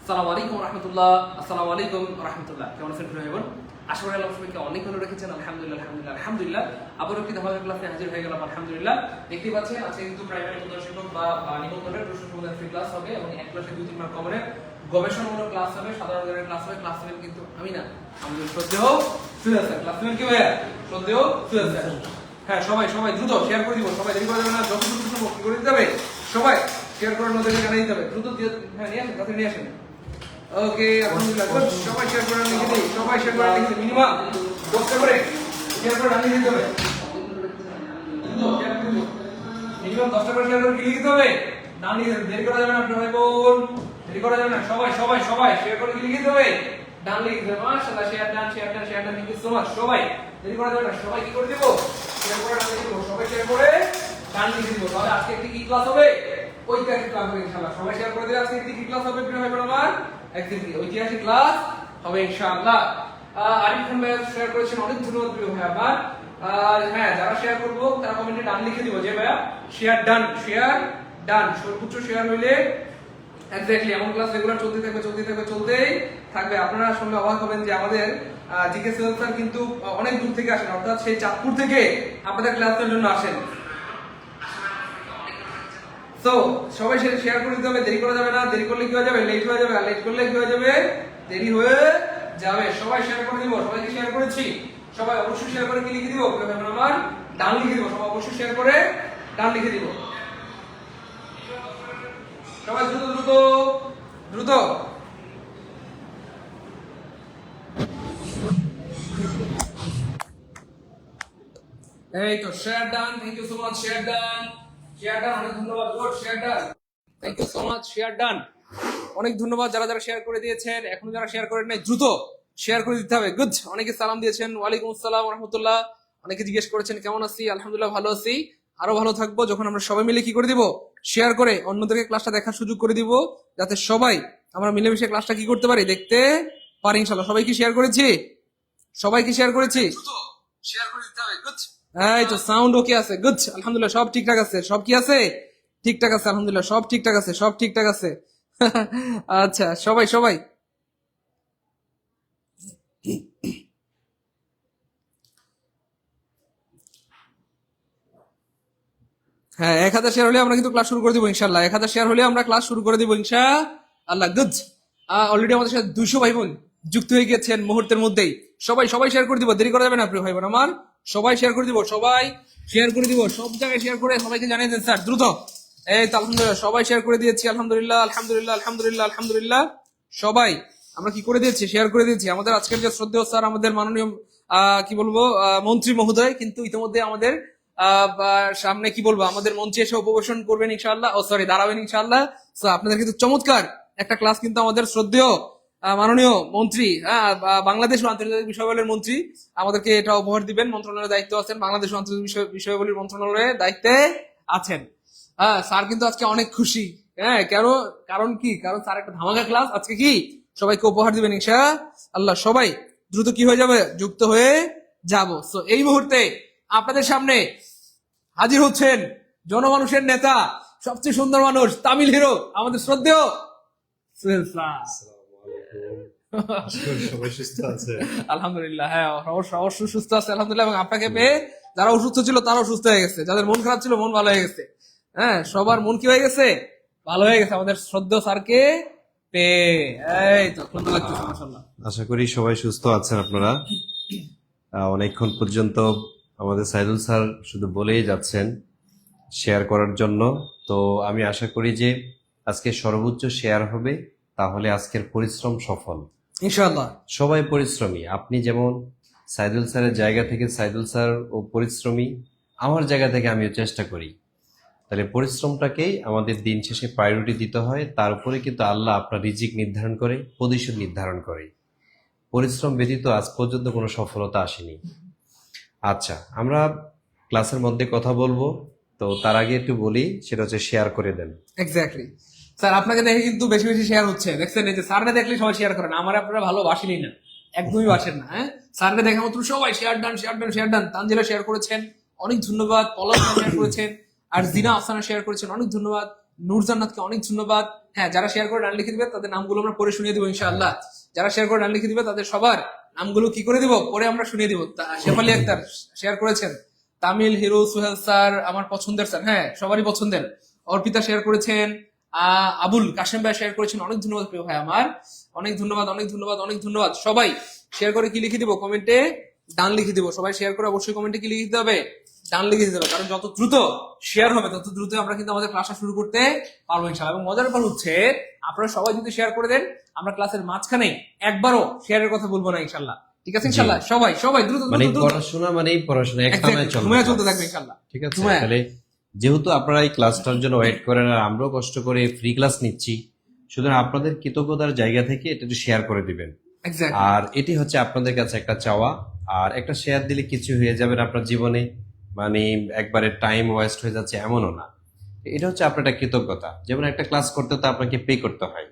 আসসালামু আলাইকুম রহমতুল্লাহ। আসসালামু আলাইকুম রহমতুল্লাহ। কেমন আছেন ভাই বোন? আশা করি আল্লাহ সবাইকে অনেক ভালো রেখেছেন। আলহামদুলিল্লাহ আলহামদুলিল্লাহ আলহামদুলিল্লাহ। আবার একটি ধামাকা ক্লাসে হাজির হয়ে গেলাম আলহামদুলিল্লাহ। দেখতে পাচ্ছেন আজকে কিন্তু প্রাইমারি প্রধান শিক্ষক বা নিবন্ধনের প্রশ্ন সমাধান ফ্রি ক্লাস হবে এবং এক ক্লাসে 2-3 মার্ক কমনের গবেষণামূলক ক্লাস হবে, সাধারণ জ্ঞানের ক্লাস হবে। ক্লাস নেবেন কিন্তু আমি না, আমাদের শ্রদ্ধেয় সুয়েল স্যার। ক্লাস নেবেন কি ভাইয়া? শ্রদ্ধেয় সুয়েল স্যার। হ্যাঁ, সবাই সবাই দ্রুত শেয়ার করে দিব, সবাই দেরি করা যাবে না, যত দ্রুত সম্ভব কি করে দিতে হবে, সবাই শেয়ার করে নোদেরকে জানিয়ে দিতে হবে। দ্রুত হ্যাঁ নিয়ে আসেন, কাছে নিয়ে আসেন। ওকে, আলহামদুলিল্লাহ। সবাই শেয়ার করে লিখে দিই, সবাই শেয়ার করে লিখে দিই। মিনিমাম 10টা করে শেয়ার করে লিখে দিতে হবে। মিনিমাম 10টা করে শেয়ার করে লিখে দিতে হবে। না লিখে দেরি করা যাবে না আপনার ভাই বোন, দেরি করা যাবে না। সবাই সবাই সবাই শেয়ার করে লিখে দিতে হবে। ডান লিখে দিতে হবে। মাশাআল্লাহ, share done share done share done. Thank you so much. সবাই দেরি করা যাবে না, সবাই কি করে দেব, শেয়ার করে ডান লিখে দেব। সবাই শেয়ার করে ডান লিখে দেব। তাহলে আজকে একটি কি ক্লাস হবে? ঐতিহাসিক ক্লাস হবে ইনশাআল্লাহ। সবাই শেয়ার করে দিলে আজকে একটি কি ক্লাস হবে প্রিয় ভাই বোন আমার? একদিন কি ঐতিহাসিক ক্লাস হবে ইনশাআল্লাহ। আরিফ খান ভাই শেয়ার করেছেন, অনেক ধন্যবাদ প্রিয় ভাই আমার। আর হ্যাঁ, যারা শেয়ার করব তারা কমেন্টে ডান লিখে দিব যে ভাইয়া শেয়ার ডান, শেয়ার ডান। সর্বোচ্চ শেয়ার হইলে এক্স্যাক্টলি এমন ক্লাস রেগুলার চলতে থাকবে চলতে থাকবে চলতেই থাকবে। আপনারা শুনলে অবাক হবেন যে আমাদের জিকে সোহেল স্যার কিন্তু অনেক দূর থেকে আসেন, অর্থাৎ সেই চাঁদপুর থেকে আপনাদের ক্লাসের জন্য আসেন। তো সবাই শেয়ার করে দিতে হবে, দেরি করা যাবে না। দেরি করলে কি হয়ে যাবে, লেট হয়ে যাবে। আর লেট করলে কি হয়ে যাবে, দেরি হয়ে যাবে। সবাই শেয়ার করে দিব, সবাইকে শেয়ার করেছি। সবাই অবশ্যই শেয়ার করে কি লিখে দিব আমার? ডান লিখে দিব। সবাই অবশ্যই শেয়ার করে ডান লিখে দিব। সবাই দ্রুত দ্রুত দ্রুত। এই তো share done. Thank you so much. Share done, share done. অনেক ধন্যবাদ। Good, share done. Thank you so much. Share done. অনেক ধন্যবাদ যারা যারা শেয়ার করে দিয়েছেন। এখনো যারা শেয়ার করেন নাই দ্রুত শেয়ার করে দিতে হবে। গুড। অনেকে সালাম দিয়েছেন, ওয়ালাইকুম আসসালাম রাহমাতুল্লাহ। অনেকে জিজ্ঞেস করেছেন কেমন আছি। আলহামদুলিল্লাহ ভালো আছি। আরো ভালো থাকবো যখন আমরা সবাই মিলে কি করে দিব, শেয়ার করে অন্যদেরকে ক্লাসটা দেখার সুযোগ করে দিব, যাতে সবাই আমরা মিলেমিশে ক্লাসটা কি করতে পারি, দেখতে পারি ইনশাআল্লাহ। সবাই কি শেয়ার করেছি? সবাই কি শেয়ার করেছি? শেয়ার করে দিতে হবে। গুড। এই তো সাউন্ড ওকে আছে। গুড, আলহামদুলিল্লাহ সব ঠিকঠাক আছে। সব কি আছে, ঠিকঠাক আছে আলহামদুলিল্লাহ। সব ঠিকঠাক আছে, সব ঠিকঠাক আছে। আচ্ছা, সবাই সবাই হ্যাঁ, 1000 শেয়ার হলে আমরা কিন্তু ক্লাস শুরু করে দিব ইনশাআল্লাহ। 1000 শেয়ার হলে আমরা ক্লাস শুরু করে দিব ইনশাআল্লাহ। গুড। অলরেডি আমাদের সাথে 200 ভাই বোন যুক্ত হয়ে গেছেন মুহূর্তের মধ্যেই। সবাই সবাই শেয়ার করে দিব, দেরি করা যাবে না প্রিয় ভাই বোন আমার। সবাই শেয়ার করে দিব, সবাই শেয়ার করে দিব। সব জায়গায় শেয়ার করে সবাইকে জানিয়ে দেন স্যার দ্রুত। এই তো আলহামদুলিল্লাহ সবাই শেয়ার করে দিয়েছি আলহামদুলিল্লাহ আলহামদুলিল্লাহ আলহামদুলিল্লাহ আলহামদুলিল্লাহ। সবাই আমরা কি করে দিয়েছি, শেয়ার করে দিয়েছি। আমাদের আজকের যে শ্রদ্ধেয় স্যার, আমাদের মাননীয় কি বলবো মন্ত্রী মহোদয় কিন্তু ইতিমধ্যে আমাদের সামনে কি বলবো আমাদের মঞ্চে এসে উপবেশন করবেন ইনশাআল্লাহ। ও সরি, দাঁড়াবেন ইনশাআল্লাহ। তো আপনাদের কিন্তু চমৎকার একটা ক্লাস কিন্তু আমাদের শ্রদ্ধেয় মাননীয় মন্ত্রী, বাংলাদেশ ও আন্তর্জাতিক বিষয়াবলীর মন্ত্রী আমাদেরকে এটা উপহার দিবেন। মন্ত্রণালয়ের দায়িত্ব আছেন, বাংলাদেশ ও আন্তর্জাতিক বিষয়াবলীর মন্ত্রণালয়ের দায়িত্বে আছেন। হ্যাঁ, স্যার কিন্তু আজকে অনেক খুশি। হ্যাঁ, কেন? কারণ কি, কারণ স্যার একটা ধামাকা ক্লাস আজকে কি সবাইকে উপহার দিবেন ইনশাআল্লাহ। সবাই দ্রুত কি হয়ে যাবে, যুক্ত হয়ে যাব। তো এই মুহূর্তে আপনাদের সামনে হাজির হচ্ছেন জনমানুষের নেতা, সবচেয়ে সুন্দর মানুষ, তামিল হিরো, আমাদের শ্রদ্ধেয় সোহেল স্যার। সবাই সুস্থ আছে আলহামদুলিল্লাহ। হ্যাঁ, অবশ্যই সুস্থ আছে আলহামদুলিল্লাহ। এবং আপনাকে পেয়ে যারা অসুস্থ ছিল তারাও সুস্থ হয়ে গেছে, যাদের মন খারাপ ছিল মন ভালো হয়ে গেছে। হ্যাঁ, সবার মন কি হয়ে গেছে, ভালো হয়ে গেছে আমাদের শ্রদ্ধেয় স্যারকে পেয়ে। এই তো সুন্দর লাগতেছে মাশাআল্লাহ। আশা করি সবাই সুস্থ আছেন আপনারা। অনেকক্ষণ পর্যন্ত আমাদের সাইদুল স্যার শুধু বলেই যাচ্ছেন শেয়ার করার জন্য। তো আমি আশা করি যে আজকে সর্বোচ্চ শেয়ার হবে, তাহলে আজকের পরিশ্রম সফল ইনশাআল্লাহ। সবাই পরিশ্রমী। আপনি যেমন সাইদুল স্যারের জায়গা থেকে সাইদুল স্যার ও পরিশ্রমী, আমার জায়গা থেকে আমিও চেষ্টা করি। তাহলে পরিশ্রমটাকেই আমাদের দিন শেষে প্রায়োরিটি দিতে হয়। তার উপরে কিন্তু আল্লাহ আপনার রিজিক নির্ধারণ করে, প্রতিশোধ নির্ধারণ করে। পরিশ্রম ব্যতীত আজ পর্যন্ত কোনো সফলতা আসেনি। আচ্ছা, আমরা ক্লাসের মধ্যে কথা বলবো, তো তার আগে একটু বলি, সেটা হচ্ছে শেয়ার করে দেন। এক্স্যাক্টলি স্যার, আপনাকে দেখে কিন্তু বেশি বেশি শেয়ার হচ্ছে। দেখছেন, এই যে স্যারকে দেখলে সবাই শেয়ার করেন। আমার আপনারা ভালোবাসেনই না, একদমই বাসেন না। হ্যাঁ, স্যারকে দেখা মাত্র সবাই share done share done share done. Tanzila share করেছেন, অনেক ধন্যবাদ। পলাশ শেয়ার করেছেন, আর জিনা আফসানা শেয়ার করেছেন, অনেক ধন্যবাদ। নূর জান্নাতকে অনেক ধন্যবাদ। হ্যাঁ, যারা শেয়ার করে ডান লিখে দিবে তাদের নামগুলো আমরা পড়ে শুনিয়ে দিব ইনশাআল্লাহ। যারা শেয়ার করে ডান লিখে দিবে তাদের সবার নামগুলো কি করে দিব, পরে আমরা শুনিয়ে দিব। শেফালি আক্তার শেয়ার করেছেন, তামিল হিরো সুহেল স্যার আমার পছন্দের স্যার, হ্যাঁ সবারই পছন্দের। অর্পিতা শেয়ার করেছেন, আবুল কাশেম ভাই শেয়ার করেছেন, অনেক ধন্যবাদ প্রিয় ভাই আমার, অনেক ধন্যবাদ অনেক ধন্যবাদ অনেক ধন্যবাদ। সবাই শেয়ার করে কি লিখে দিব, কমেন্টে ডান লিখে দিব। সবাই শেয়ার করে অবশ্যই কমেন্টে কি লিখে দিতে হবে, ডান লিখে দিতে হবে। কারণ যত দ্রুত শেয়ার হবে তত দ্রুত আমরা কিন্তু আমাদের ক্লাসটা শুরু করতে পারবো ইনশাআল্লাহ। এবং মজার ব্যাপার হচ্ছে আপনারা সবাই যদি শেয়ার করে দেন, আমরা ক্লাসের মাঝখানে একবারও শেয়ারের কথা বলবো না ইনশাআল্লাহ। ঠিক আছে ইনশাআল্লাহ? সবাই সবাই দ্রুত মানে দ্রুত দ্রুত পড়াশোনা মানেই পড়াশোনা একটানা ঘুমিয়ে চলতে থাকবে ইনশাআল্লাহ। ঠিক আছে, ঘুমায়। তাহলে যেহেতু আপনারা এই ক্লাসটার জন্য ওয়েট করেন আর আমরাও কষ্ট করে ফ্রি ক্লাস নিচ্ছি, সুতরাং আপনাদের কৃতজ্ঞতার জায়গা থেকে এটা একটু শেয়ার করে দিবেন। এক্স্যাক্টলি। আর এটি হচ্ছে আপনাদের কাছে একটা চাওয়া। আর একটা শেয়ার দিলে কিছু হয়ে যাবে না আপনার জীবনে, মানে একবারে টাইম ওয়েস্ট হয়ে যাচ্ছে এমনও না। এটা হচ্ছে আপনার একটা কৃতজ্ঞতা। যেমন একটা ক্লাস করতে তো আপনাকে পে করতে হয়,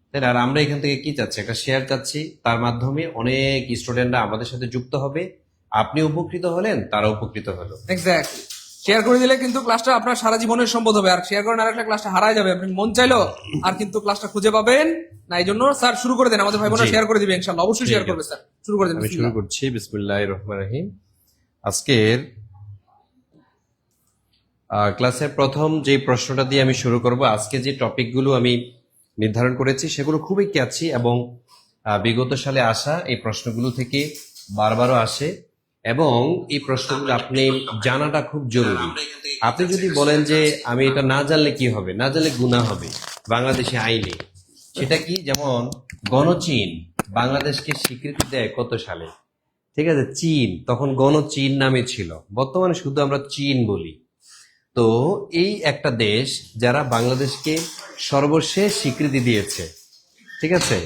তাই না? আর আমরা এখান থেকে কি চাচ্ছি, একটা শেয়ার চাচ্ছি, তার মাধ্যমে অনেক স্টুডেন্টরা আমাদের সাথে যুক্ত হবে, আপনি উপকৃত হলেন, তারা উপকৃত হলো। এক্স্যাক্টলি। শেয়ার করে দিলে কিন্তু ক্লাসটা আপনার সারা জীবনের সম্পদ হবে। আর শেয়ার করে না রাখলে ক্লাসটা হারায় যাবে, আপনি মন চাইলো আর কিন্তু ক্লাসটা খুঁজে পাবেন না। এই জন্য স্যার শুরু করে দেন, আমাদের ভাই বোনরা জি। শেয়ার করে দিবে ইনশাআল্লাহ, অবশ্যই ঠিক শেয়ার আছে। করবে স্যার, শুরু করে দেন। আমি শুরু বিসমিল্লাহ। করছি, বিসমিল্লাহির রহমানির রহিম। আজকের ক্লাসের প্রথম যে প্রশ্নটা দিয়ে আমি শুরু করব। আজকে যে টপিকগুলো আমি নির্ধারণ করেছি সেগুলো খুবই ক্যাচি এবং বিগত সালে আসা এই প্রশ্নগুলো থেকে বারবারও আসে, এবং এই প্রশ্নগুলো আপনি জানাটা খুব জরুরি। আপনি যদি বলেন যে আমি এটা না জানলে কি হবে, না জানলে গুনাহ হবে বাংলাদেশে আইনে, সেটা কি? যেমন গণচীন বাংলাদেশকে স্বীকৃতি দেয় কত সালে? ঠিক আছে, চীন তখন গণচীন নামে ছিল, বর্তমানে শুধু আমরা চীন বলি। তো এই একটা দেশ যারা বাংলাদেশকে সর্বশেষ স্বীকৃতি দিয়েছে, ঠিক আছে?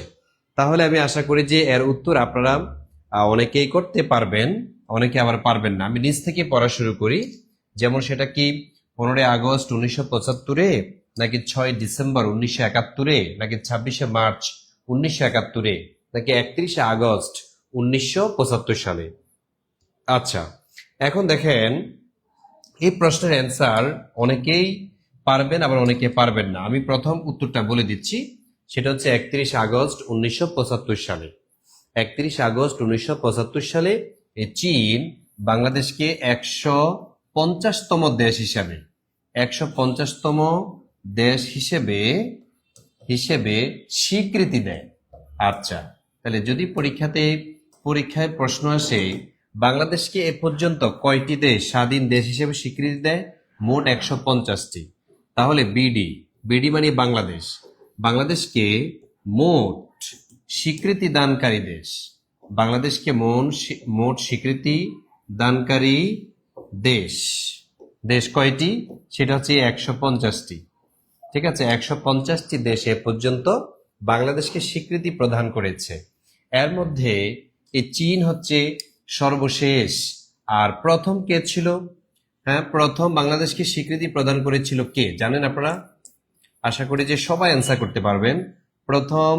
তাহলে আমি আশা করি যে এর উত্তর আপনারা অনেকেই করতে পারবেন, অনেকে আবার পারবেন না। আমি নিজ থেকে পড়া শুরু করি। যেমন সেটা কি 15 আগস্ট 1975-এ, নাকি 6 ডিসেম্বর 1971-এ, নাকি 26 মার্চ 1971-এ, নাকি 31 আগস্ট 1975 সালে? আচ্ছা, এখন দেখেন এই প্রশ্নের অ্যান্সার অনেকেই পারবেন আবার অনেকে পারবেন না। আমি প্রথম উত্তরটা বলে দিচ্ছি, সেটা হচ্ছে 31 আগস্ট 1975 সালে। 31 আগস্ট 1975 সালে এই চীন বাংলাদেশকে 150তম দেশ হিসাবে 150তম দেশ হিসেবে হিসেবে স্বীকৃতি দেয়। আচ্ছা, তাহলে যদি পরীক্ষায় প্রশ্ন আসে বাংলাদেশকে এ পর্যন্ত কয়টি দেশ স্বাধীন দেশ হিসেবে স্বীকৃতি দেয়? মোট 150টি। তাহলে বিডি মানে বাংলাদেশ, বাংলাদেশকে মোট স্বীকৃতি দানকারী দেশ, বাংলাদেশকে মোট স্বীকৃতি দানকারী দেশ দেশ কয়টি? সেটা হচ্ছে 150টি। ঠিক আছে, 150টি দেশ এ পর্যন্ত বাংলাদেশকে স্বীকৃতি প্রদান করেছে। এর মধ্যে এই চীন হচ্ছে সর্বশেষ। আর প্রথম কে ছিল? হ্যাঁ, প্রথম বাংলাদেশকে স্বীকৃতি প্রদান করেছিল কে জানেন আপনারা? আশা করি যে সবাই অ্যান্সার করতে পারবেন। প্রথম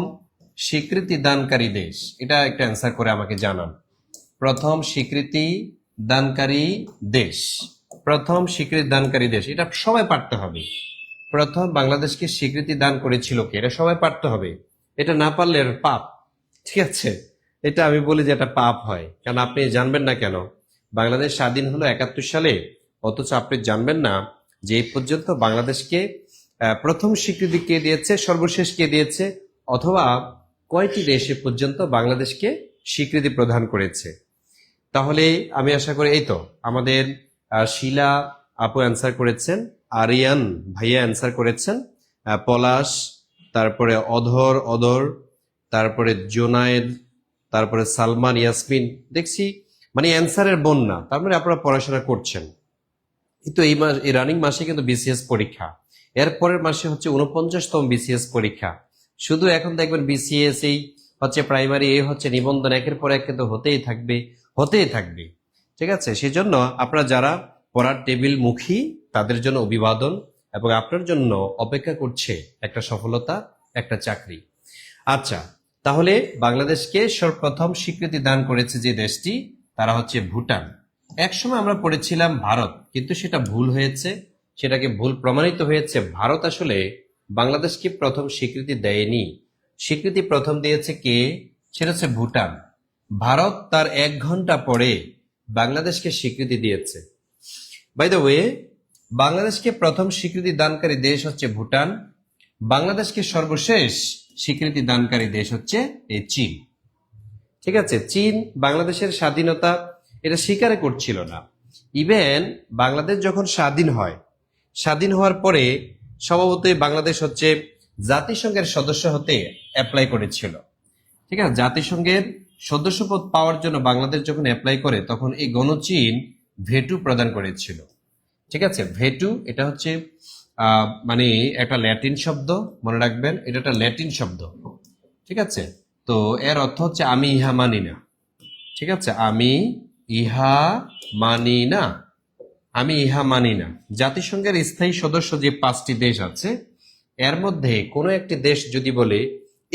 স্বীকৃতি দানকারী দেশ, এটা একটা অ্যান্সার করে আমাকে জানান। প্রথম স্বীকৃতি দানকারী দেশ, প্রথম স্বীকৃতি দানকারী দেশ, এটা সবাই পারতে হবে। প্রথম বাংলাদেশকে স্বীকৃতি দান করেছিল কে, এটা সবাই পারতে হবে। এটা না পারলে এর পাপ। ঠিক আছে, এটা আমি বলি যে এটা পাপ হয়, কারণ আপনি জানবেন না কেন বাংলাদেশ স্বাধীন হলো 71 সালে, অথচ আপনি জানবেন না যে এই পর্যন্ত বাংলাদেশকে প্রথম স্বীকৃতি কে দিয়েছে, সর্বশেষ কে দিয়েছে, অথবা কয়টি দেশে পর্যন্ত বাংলাদেশকে স্বীকৃতি প্রদান করেছে। তাহলে আমি আশা করি এই তো আমাদের শিলা আপু অ্যান্সার করেছেন, আরিয়ান ভাইয়া অ্যান্সার করেছেন, পলাশ, তারপরে অধর, তারপরে জোনায়েদ, তারপরে সালমান, ইয়াসমিন, দেখছি মানে অ্যান্সারের বন্যা। তার মানে আপনারা পড়াশোনা করছেন। কিন্তু এই রানিং মাসে কিন্তু বিসিএস পরীক্ষা, এর পরের মাসে হচ্ছে 49তম বিসিএস পরীক্ষা। শুধু এখন দেখবেন বিসিএস এই হচ্ছে প্রাইমারি, এই হচ্ছে নিবন্ধন, একের পর এক কিন্তু হতেই থাকবে। ঠিক আছে, সেজন্য আপনারা যারা পড়ার টেবিল মুখী তাদের জন্য অভিবাদন, এবং আপনার জন্য অপেক্ষা করছে একটা সফলতা, একটা চাকরি। আচ্ছা, তাহলে বাংলাদেশকে সর্বপ্রথম স্বীকৃতি দান করেছে যে দেশটি, তারা হচ্ছে ভুটান। একসময় আমরা পড়েছিলাম ভারত, কিন্তু সেটা ভুল হয়েছে, সেটাকে ভুল প্রমাণিত হয়েছে। ভারত আসলে বাংলাদেশকে প্রথম স্বীকৃতি দেয়নি? স্বীকৃতি প্রথম দিয়েছে কে? সেটা হচ্ছে ভুটান। ভারত তার 1 ঘন্টা পরে বাংলাদেশকে স্বীকৃতি দিয়েছে। বাই দ্য ওয়ে, বাংলাদেশকে প্রথম স্বীকৃতি দানকারী দেশ হচ্ছে ভুটান। বাংলাদেশকে সর্বশেষ স্বীকৃতি দানকারী দেশ হচ্ছে এই চীন। ঠিক আছে, চীন বাংলাদেশের স্বাধীনতা এটা স্বীকার করছিল না। ইভেন বাংলাদেশ যখন স্বাধীন হয়, স্বাধীন হওয়ার পরে স্বভাবতই বাংলাদেশ হচ্ছে জাতিসংঘের সদস্য হতে অ্যাপ্লাই করেছিল। ঠিক আছে, জাতিসংঘের সদস্যপদ পাওয়ার জন্য বাংলাদেশ যখন অ্যাপ্লাই করে তখন এই গণচীন ভেটু প্রদান করেছিল। ঠিক আছে, ভেটু এটা হচ্ছে মানে একটা ল্যাটিন শব্দ, মনে রাখবেন এটা একটা ল্যাটিন শব্দ। ঠিক আছে, তো এর অর্থ হচ্ছে আমি ইহা মানি না। ঠিক আছে, আমি ইহা মানি না, আমি ইহা মানি না। জাতিসংঘের স্থায়ী সদস্য যে 5টি দেশ আছে এর মধ্যে কোনো একটি দেশ যদি বলে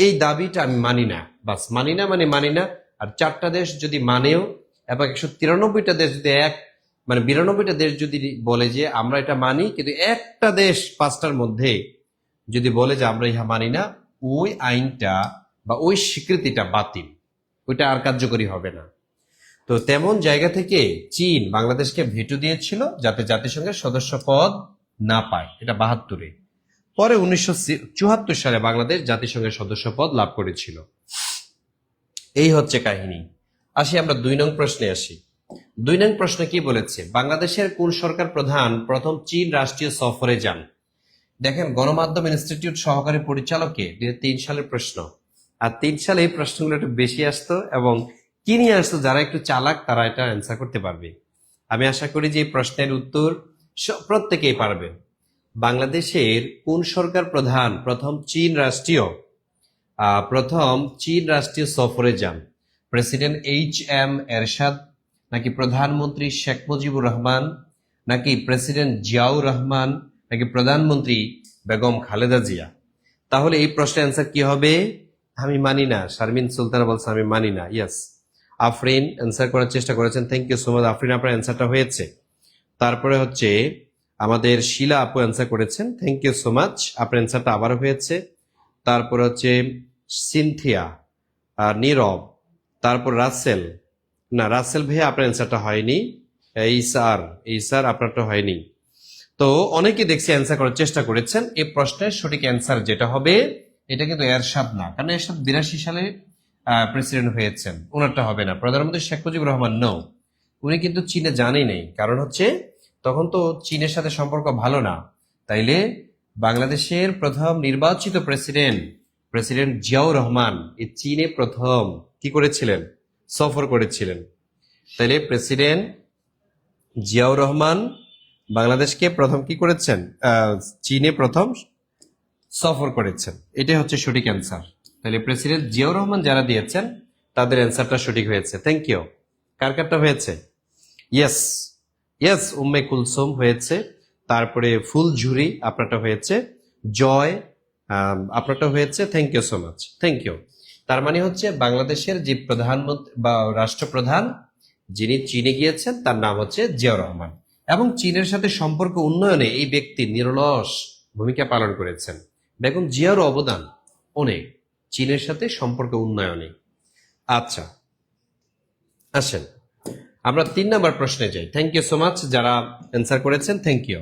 এই দাবিটা আমি মানি না, বাস মানি না মানে মানি না। আর 4টা দেশ যদি মানেও এবং 193টা দেশ যদি মানে 92টা দেশ যদি বলে যে আমরা এটা মানি, কিন্তু একটা দেশ 5টার মধ্যে যদি বলে যে আমরা ইহা মানি না, ওই আইনটা বা ওই স্বীকৃতিটা বাতিল, ওইটা আর কার্যকরী হবে না। তো তেমন জায়গা থেকে চীন বাংলাদেশকে ভেটো দিয়েছিল যাতে জাতিসংঘের সদস্য পদ না পায়, এটা 72-এ। পরে 1974 সালে বাংলাদেশ জাতিসংঘের সদস্য পদ লাভ করেছিল। এই হচ্ছে কাহিনী। আসি আমরা 2 নং প্রশ্নে আসি। 2 নং প্রশ্নে কি বলেছে? বাংলাদেশের কোন সরকার প্রধান প্রথম চীন রাষ্ট্রীয় সফরে যান? দেখেন, গণমাধ্যম ইনস্টিটিউট সহকারী পরিচালকে 2003 সালের প্রশ্ন। আর 3 সালে এই প্রশ্নগুলো একটু বেশি আসতো এবং কি নিয়ে আসতো, যারা একটু চালাক তারা এটা অ্যান্সার করতে পারবে। আমি আশা করি যে এই প্রশ্নের উত্তর প্রত্যেকেই পারবেন। বাংলাদেশের কোন সরকার প্রধান প্রথম চীন রাষ্ট্রীয় সফরে যান? প্রেসিডেন্ট HM এরশাদ, নাকি প্রধানমন্ত্রী শেখ মুজিবুর রহমান, নাকি প্রেসিডেন্ট জিয়াউর রহমান, নাকি প্রধানমন্ত্রী বেগম খালেদা জিয়া? তাহলে এই প্রশ্নের অ্যান্সার কি হবে? আমি মানি না। শারমিন সুলতানা বলছে আমি মানি না। ইয়েস। আফরিন অ্যান্সার করার চেষ্টা করেছেন, thank you so much Afrin, আপনার অ্যান্সারটা হয়েছে। তারপরে হচ্ছে আমাদের শিলা আপু অ্যান্সার করেছেন, থ্যাংক ইউ সো মাচ, আপনার অ্যান্সারটা আবারও হয়েছে। তারপর হচ্ছে সিনথিয়া, নীরব, তারপর রাসেল ভাইয়া আপনার অ্যান্সারটা হয়নি। এই স্যার আপনারটা হয়নি। তো অনেকে দেখছি অ্যান্সার করার চেষ্টা করেছেন। এই প্রশ্নের সঠিক অ্যান্সার যেটা হবে এটা কিন্তু এরশাদ না, কারণ এরশাদ 82 সালে প্রেসিডেন্ট হয়েছেন, ওনারটা হবে না। প্রধানমন্ত্রী শেখ মুজিবুর রহমান নো, উনি কিন্তু চীনে জানেই নেই, কারণ হচ্ছে তখন তো চীনের সাথে সম্পর্ক ভালো না। তাইলে বাংলাদেশের প্রথম নির্বাচিত প্রেসিডেন্ট জিয়াউর রহমান এই চীনে প্রথম কি করেছিলেন? সফর করেছিলেন। তাইলে প্রেসিডেন্ট জিয়াউর রহমান বাংলাদেশকে প্রথম কি করেছেন? চীনে প্রথম সফর করেছেন। এটাই হচ্ছে সঠিক অ্যান্সার। তাহলে প্রেসিডেন্ট জিয়াউর রহমান যারা দিয়েছেন তাদের অ্যান্সারটা সঠিক হয়েছে। Thank you. কারটা হয়েছে? ইয়েস, উম্মে কুলসুম হয়েছে। তারপরে ফুলঝুরি আপনারটা হয়েছে। জয় আপনারটা হয়েছে। Thank you so much, thank you. তার মানে হচ্ছে বাংলাদেশের যে প্রধানমন্ত্রী বা রাষ্ট্রপ্রধান যিনি চীনে গিয়েছেন তার নাম হচ্ছে জিয়াউর রহমান, এবং চীনের সাথে সম্পর্ক উন্নয়নে এই ব্যক্তি নিরলস ভূমিকা পালন করেছেন। বেগম জিয়ার অবদান অনেক চীনের সাথে সম্পর্ক উন্নয়নে। আচ্ছা, আসেন আমরা 3 নম্বর প্রশ্নে যাই। থ্যাংক ইউ সো মাচ যারা অ্যান্সার করেছেন, থ্যাংক ইউ।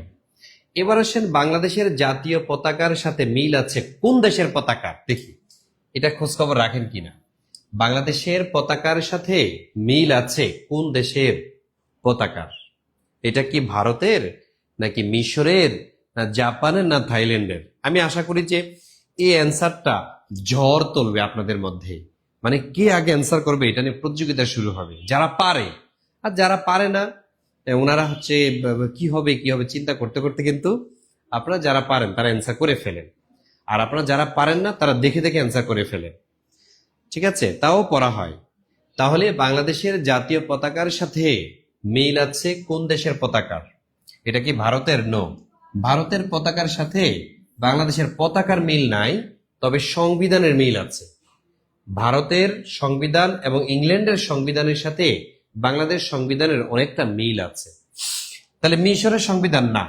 এবার আসেন, বাংলাদেশের জাতীয় পতাকার সাথে মিল আছে কোন দেশের পতাকা? দেখি এটা খোঁজ খবর রাখেন কিনা। বাংলাদেশের পতাকার সাথে মিল আছে কোন দেশের পতাকার? এটা কি ভারতের, নাকি মিশরের, না জাপানের, না থাইল্যান্ডের? আমি আশা করি যে এই অ্যান্সারটা ঝড় তুলবে আপনাদের মধ্যে। মানে কে আগে অ্যান্সার করবে এটা নিয়ে প্রতিযোগিতা শুরু হবে, যারা পারে। আর যারা পারে না ওনারা হচ্ছে কি হবে চিন্তা করতে করতে কিন্তু আপনারা যারা পারেন তারা অ্যান্সার করে ফেলেন, আর আপনারা যারা পারেন না তারা দেখে দেখে অ্যান্সার করে ফেলেন। ঠিক আছে, তাও পড়া হয়। তাহলে বাংলাদেশের জাতীয় পতাকার সাথে মিল আছে কোন দেশের পতাকার? এটা কি ভারতের? নো, ভারতের পতাকার সাথে বাংলাদেশের পতাকার মিল নাই, তবে সংবিধানের মিল আছে। ভারতের সংবিধান এবং ইংল্যান্ডের সংবিধানের সাথে বাংলাদেশ সংবিধানের অনেকটা মিল আছে। তাহলে মিশরের সংবিধান না,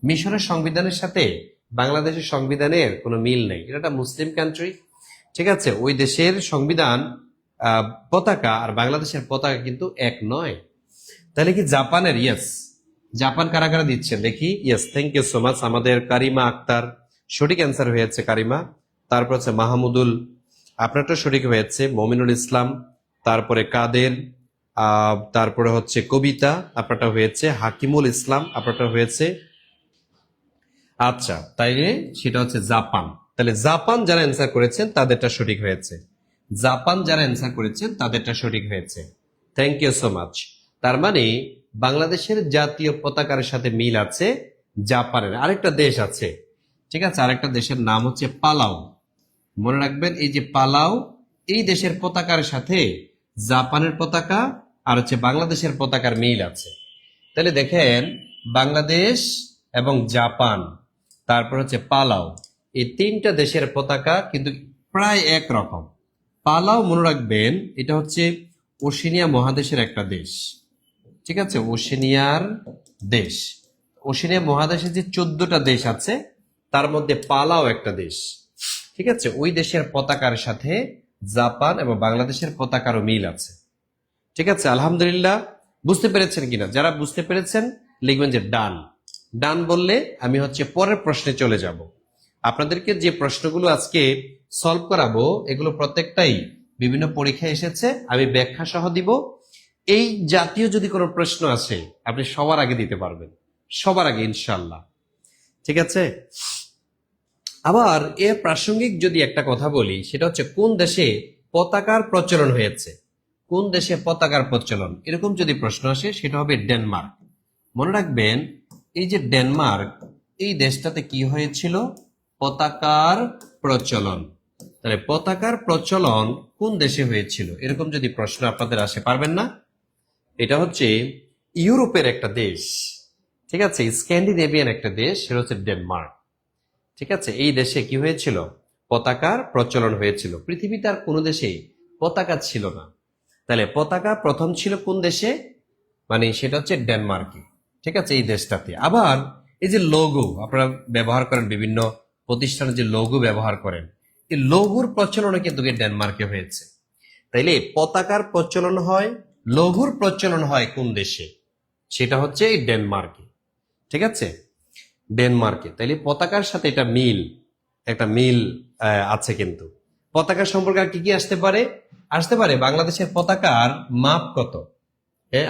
মিশরের সংবিধানের সাথে বাংলাদেশের সংবিধানের কোনো মিল নেই, এটা একটা মুসলিম কান্ট্রি, ঠিক আছে? ওই দেশের সংবিধান পতাকা আর বাংলাদেশের পতাকা কিন্তু এক নয়। তাহলে কি জাপানের? ইয়েস। জাপান কারা কারা দিচ্ছেন দেখি? Yes, thank you so much. আমাদের কারিমা আক্তার সঠিক অ্যান্সার হয়েছে, কারিমা। তারপর হচ্ছে মাহমুদুল, আপনারটা সঠিক হয়েছে। মমিনুল ইসলাম, তারপরে কাদের, তারপরে হচ্ছে কবিতা, আপনারটা হয়েছে। হাকিমুল ইসলাম, আপনারটা হয়েছে। আচ্ছা, তাইলে সেটা হচ্ছে জাপান। তাহলে জাপান যারা অ্যান্সার করেছেন তাদেরটা সঠিক হয়েছে। জাপান যারা অ্যান্সার করেছেন তাদেরটা সঠিক হয়েছে। Thank you so much. তার মানে বাংলাদেশের জাতীয় পতাকার সাথে মিল আছে জাপানের। আরেকটা দেশ আছে, ঠিক আছে, আরেকটা দেশের নাম হচ্ছে পালাউ। মনে রাখবেন, এই যে পালাউ, এই দেশের পতাকার সাথে জাপানের পতাকা আর হচ্ছে বাংলাদেশের পতাকার মিল আছে। তাহলে দেখেন, বাংলাদেশ এবং জাপান, তারপর হচ্ছে পালাউ, এই তিনটা দেশের পতাকা কিন্তু প্রায় একরকম। পালাউ মনে রাখবেন, এটা হচ্ছে ওশেনিয়া মহাদেশের একটা দেশ, ঠিক আছে, ওশেনিয়ার দেশ। ওশেনিয়া মহাদেশে যে 14টা দেশ আছে তার মধ্যে পালাউ একটা দেশ, ঠিক আছে। ওই দেশের পতাকার সাথে জাপান এবং বাংলাদেশের পতাকারও মিল আছে, ঠিক আছে। আলহামদুলিল্লাহ। বুঝতে পেরেছেন কিনা? যারা বুঝতে পেরেছেন লিখবেন যে ডান। ডান বললে আমি হচ্ছে পরের প্রশ্নে চলে যাব। আপনাদেরকে যে প্রশ্নগুলো আজকে সলভ করাবো এগুলো প্রত্যেকটাই বিভিন্ন পরীক্ষায় এসেছে, আমি ব্যাখ্যা সহ দিব। এই জাতীয় যদি কোনো প্রশ্ন আসে আপনি সবার আগে দিতে পারবেন, সবার আগে ইনশাল্লাহ, ঠিক আছে। আবার এর প্রাসঙ্গিক যদি একটা কথা বলি, সেটা হচ্ছে কোন দেশে পতাকার প্রচলন হয়েছে, কোন দেশে পতাকার প্রচলন, এরকম যদি প্রশ্ন আসে সেটা হবে ডেনমার্ক। মনে রাখবেন, এই যে ডেনমার্ক, এই দেশটাতে কি হয়েছিল? পতাকার প্রচলন। তাহলে পতাকার প্রচলন কোন দেশে হয়েছিল, এরকম যদি প্রশ্ন আপনাদের আসে, পারবেন না? এটা হচ্ছে ইউরোপের একটা দেশ, ঠিক আছে, স্ক্যান্ডিনেভিয়ান একটা দেশ, সেটা হচ্ছে ডেনমার্ক, ঠিক আছে। এই দেশে কি হয়েছিল? পতাকার প্রচলন হয়েছিল। পৃথিবীতে আর কোনো দেশে পতাকা ছিল না। তাহলে পতাকা প্রথম ছিল কোন দেশে? মানে সেটা হচ্ছে ডেনমার্কে, ঠিক আছে, এই দেশটাতে। আবার এই যে লোগো আপনারা ব্যবহার করেন, বিভিন্ন প্রতিষ্ঠানে যে লোগো ব্যবহার করেন, এই লোগোর প্রচলনও কিন্তু ডেনমার্কে হয়েছে। তাইলে পতাকার প্রচলন হয়, লঘুর প্রচলন হয় কোন দেশে? সেটা হচ্ছে এই ডেনমার্কে, ঠিক আছে, ডেনমার্কে। তাইলে পতাকার সাথে এটা মিল, একটা মিল আছে। কিন্তু পতাকা সম্পর্কে আর কি কি আসতে পারে? আসতে পারে বাংলাদেশের পতাকার মাপ কত?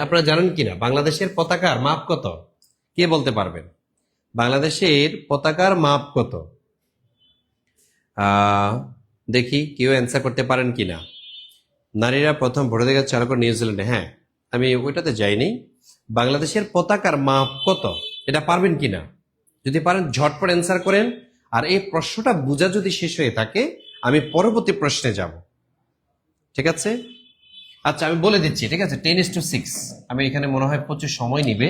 আপনারা জানেন কিনা বাংলাদেশের পতাকার মাপ কত? কে বলতে পারবেন বাংলাদেশের পতাকার মাপ কত? দেখি কেউ অ্যান্সার করতে পারেন কিনা। নারীরা প্রথম ভোটাধিকার চালু করে নিউজিল্যান্ডে। হ্যাঁ, আমি ওইটাতে যাইনি। বাংলাদেশের পতাকার মাপ কত, এটা পারবেন কিনা? যদি পারেন ঝটপট অ্যান্সার করেন। আর এই প্রশ্নটা বোঝা যদি শেষ হয়ে থাকে আমি পরবর্তী প্রশ্নে যাব, ঠিক আছে। আচ্ছা, আমি বলে দিচ্ছি, ঠিক আছে, 10:6। আমি এখানে মনে হয় প্রচুর সময় নিবে,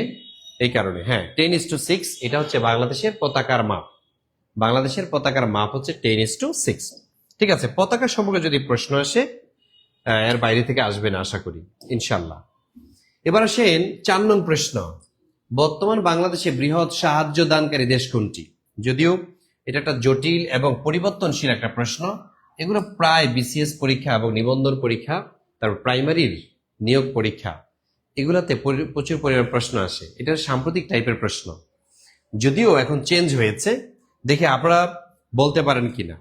এই কারণে। হ্যাঁ, 10:6 এটা হচ্ছে বাংলাদেশের পতাকার মাপ। বাংলাদেশের পতাকার মাপ হচ্ছে 10:6, ঠিক আছে। পতাকা সম্পর্কে যদি প্রশ্ন আসে এর বাইরে থেকে আসবে না আশা করি, ইনশাল্লাহ। এবার আসেন 4 নং প্রশ্ন। বর্তমান বাংলাদেশে বৃহৎ সাহায্য দানকারী দেশ কোনটি? যদিও এটা একটা জটিল এবং পরিবর্তনশীল একটা প্রশ্ন। এগুলো প্রায় বিসিএস পরীক্ষা এবং নিবন্ধন পরীক্ষা, তারপর প্রাইমারির নিয়োগ পরীক্ষা, এগুলাতে প্রচুর পরিমাণ প্রশ্ন আসে। এটা সাম্প্রতিক টাইপের প্রশ্ন, যদিও এখন চেঞ্জ হয়েছে। দেখে আপনারা বলতে পারেন কিনা,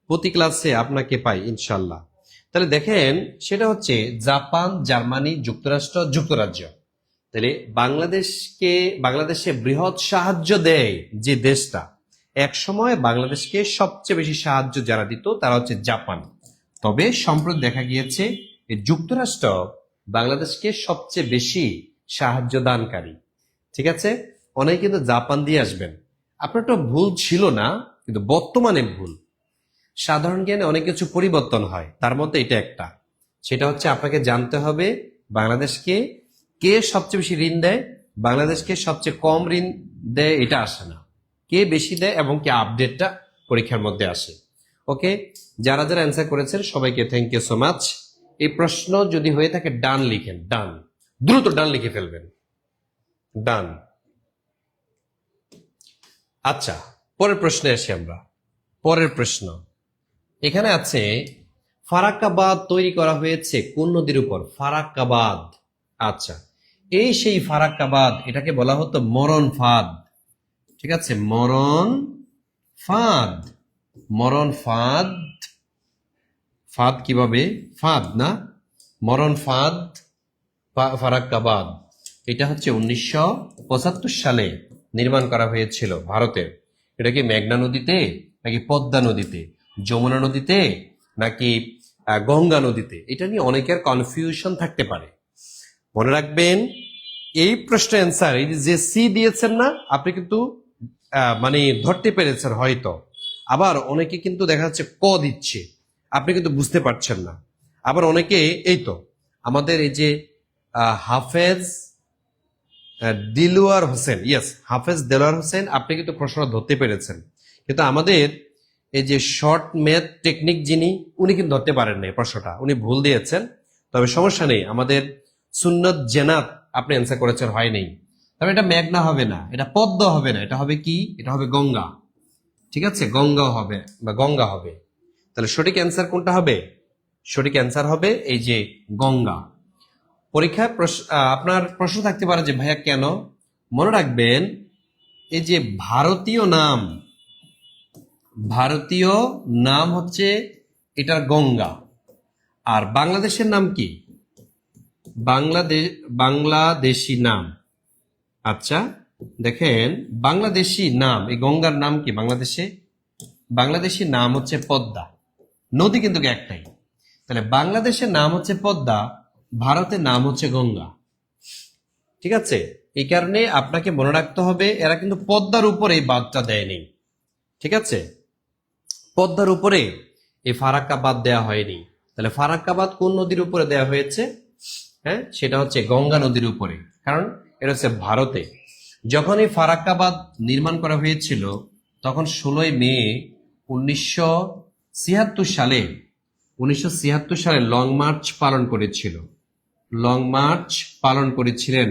প্রতি ক্লাসে আপনাকে পাই ইনশাল্লাহ। তাহলে দেখেন, সেটা হচ্ছে জাপান, জার্মানি, যুক্তরাষ্ট্র, যুক্তরাজ্য। তাহলে বাংলাদেশে বৃহৎ সাহায্য দেয় যে দেশটা, এক সময় বাংলাদেশকে সবচেয়ে বেশি সাহায্য যারা দিত তারা হচ্ছে জাপান। তবে সম্প্রতি দেখা গিয়েছে যুক্তরাষ্ট্র বাংলাদেশকে সবচেয়ে বেশি সাহায্য দানকারী, ঠিক আছে। অনেকে কিন্তু জাপান দিয়ে আসবেন, আপনারটা ভুল ছিল না, কিন্তু বর্তমানে ভুল। সাধারণ জ্ঞানে অনেক কিছু পরিবর্তন হয়, তার মধ্যে এটা একটা। সেটা হচ্ছে আপনাকে জানতে হবে বাংলাদেশকে কে সবচেয়ে বেশি ঋণ দেয়, বাংলাদেশকে সবচেয়ে কম ঋণ দেয়, এটা আসে না। কে বেশি দেয় এবং কে আপডেটটা পরীক্ষার মধ্যে আসে। ওকে, যারা যারা অ্যান্সার করেছেন সবাইকে থ্যাংক ইউ সো মাচ। এই প্রশ্ন যদি হয়ে থাকে ডান লিখেন, ডান, দ্রুত ডান লিখে ফেলবেন, ডান। আচ্ছা, পরের প্রশ্নে আসি আমরা। পরের প্রশ্ন এখানে আছে, ফারাক্কাবাদ তৈরি করা হয়েছে কোন নদীর উপর? ফারাক্কাবাদ। আচ্ছা, এই সেই ফারাক্কাবাদ, এটাকে বলা হতো মরণ ফাঁদ। ঠিক আছে, মরণ ফাঁদ। মরণ ফাঁদ। ফাঁদ কিভাবে? ফাঁদ না, মরণ ফাঁদ। ফারাক্কাবাদ এটা হচ্ছে 1975 সালে নির্মাণ করা হয়েছিল ভারতে। এটা কি মেঘনা নদীতে নাকি পদ্মা নদীতে, যমুনা নদীতে নাকি গঙ্গা নদীতে? এটা নিয়ে অনেকের কনফিউশন থাকতে পারে। মনে রাখবেন, এই প্রশ্নের অ্যান্সার এই যে সি দিয়েছেন না, আপনি কিন্তু মানে ধরতে পেরেছেন হয়তো। আবার অনেকে কিন্তু দেখা যাচ্ছে ক দিচ্ছে, আপনি কিন্তু বুঝতে পারছেন না। আবার অনেকে এই তো আমাদের এই যে হাফেজ দিলওয়ার হোসেন, ইয়েস হাফেজ দেলোয়ার হোসেন, আপনি কিন্তু প্রশ্নটা ধরতে পেরেছেন। কিন্তু আমাদের এই যে শর্ট ম্যাথ টেকনিক যিনি, উনি কিন্তু ধরতে পারেন না প্রশ্নটা, উনি ভুল দিয়েছেন। তবে সমস্যা নেই, আমাদের সুন্নত জেনাত আপনি অ্যান্সার করেছেন, হয় নেই। তবে এটা মেঘনা হবে না, এটা পদ্মা হবে না, এটা হবে কি? এটা হবে গঙ্গা। ঠিক আছে, গঙ্গা হবে বা গঙ্গা হবে। তাহলে সঠিক অ্যান্সার কোনটা হবে? সঠিক অ্যান্সার হবে এই যে গঙ্গা। পরীক্ষায় আপনার প্রশ্ন থাকতে পারে যে ভাইয়া কেন? মনে রাখবেন, এই যে ভারতীয় নাম, ভারতীয় নাম হচ্ছে এটার গঙ্গা। আর বাংলাদেশের নাম কি? বাংলাদেশি নাম। আচ্ছা দেখেন, বাংলাদেশি নাম, এই গঙ্গার নাম কি বাংলাদেশে? বাংলাদেশি নাম হচ্ছে পদ্মা। নদী কিন্তু একটাই। তাহলে বাংলাদেশের নাম হচ্ছে পদ্মা, ভারতের নাম হচ্ছে গঙ্গা। ঠিক আছে, এই কারণে আপনাকে মনে রাখতে হবে, এরা কিন্তু পদ্মার উপরে এই বাঁধটা দেয়নি। ঠিক আছে, পদ্মার উপরে এই ফারাক্কাবাদ দেয়া হয়নি। তাহলে ফারাক্কাবাদ কোন নদীর উপরে দেয়া হয়েছে? হ্যাঁ, সেটা হচ্ছে গঙ্গা নদীর উপরে। কারণ এটা হচ্ছে ভারতে। যখন এই ফারাক্কাবাদ নির্মাণ করা হয়েছিল, তখন 16 মে 1976 সালে 1976 সালে লং মার্চ পালন করেছিল। লং মার্চ পালন করেছিলেন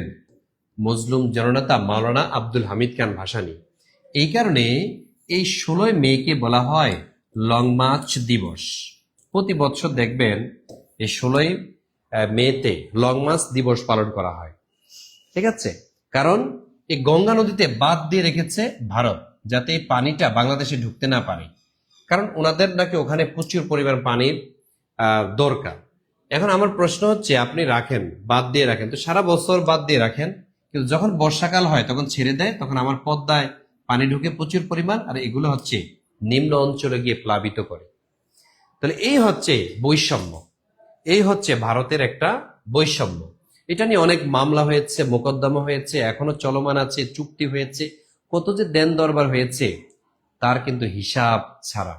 মজলুম জননেতা মাওলানা আব্দুল হামিদ খান ভাসানী। এই কারণে এই 16 মেকে বলা হয় লং মার্চ দিবস। প্রতি বছর দেখবেন এই 16 মেতে লং মার্চ দিবস পালন করা হয়। ঠিক আছে, কারণ এই গঙ্গা নদীতে বাঁধ দিয়ে রেখেছে ভারত, যাতে এই পানিটা বাংলাদেশে ঢুকতে না পারে। কারণ ওনাদের নাকি ওখানে প্রচুর পরিমাণ পানির দরকার। এখন আমার প্রশ্ন হচ্ছে, আপনি রাখেন, বাদ দিয়ে রাখেন, তো সারা বছর বাদ দিয়ে রাখেন, কিন্তু যখন বর্ষাকাল হয় তখন ছেড়ে দেয়, তখন আমার পদ্মায় পানি ঢুকে প্রচুর পরিমাণ, আর এগুলো হচ্ছে নিম্ন অঞ্চলে গিয়ে প্লাবিত করে। তাহলে এই হচ্ছে বৈষম্য, এই হচ্ছে ভারতের একটা বৈষম্য। এটা নিয়ে অনেক মামলা হয়েছে, মোকদ্দমা হয়েছে, এখনো চলমান আছে, চুক্তি হয়েছে, কত যে দেন দরবার হয়েছে তার কিন্তু হিসাব ছাড়া।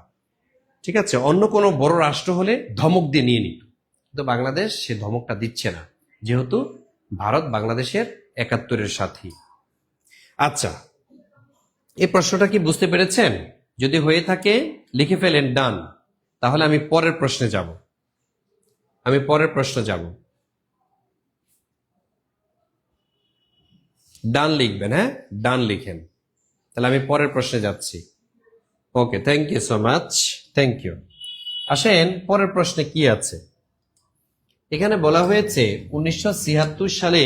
ঠিক আছে, অন্য কোনো বড় রাষ্ট্র হলে ধমক দিয়ে নিয়ে নিত, কিন্তু বাংলাদেশ সে ধমকটা দিচ্ছে না, যেহেতু ভারত বাংলাদেশের 71-এর সাথী। আচ্ছা, এই প্রশ্নটা কি বুঝতে পেরেছেন? যদি হয়ে থাকে লিখে ফেলেন ডান। তাহলে আমি পরের প্রশ্নে যাব। ডান লিখবেন, হ্যাঁ ডান লিখেন। তাহলে আমি পরের প্রশ্নে যাচ্ছি। Okay, thank you so much, thank you. আসেন পরের প্রশ্নে কি আছে। এখানে বলা হয়েছে 1976 সালে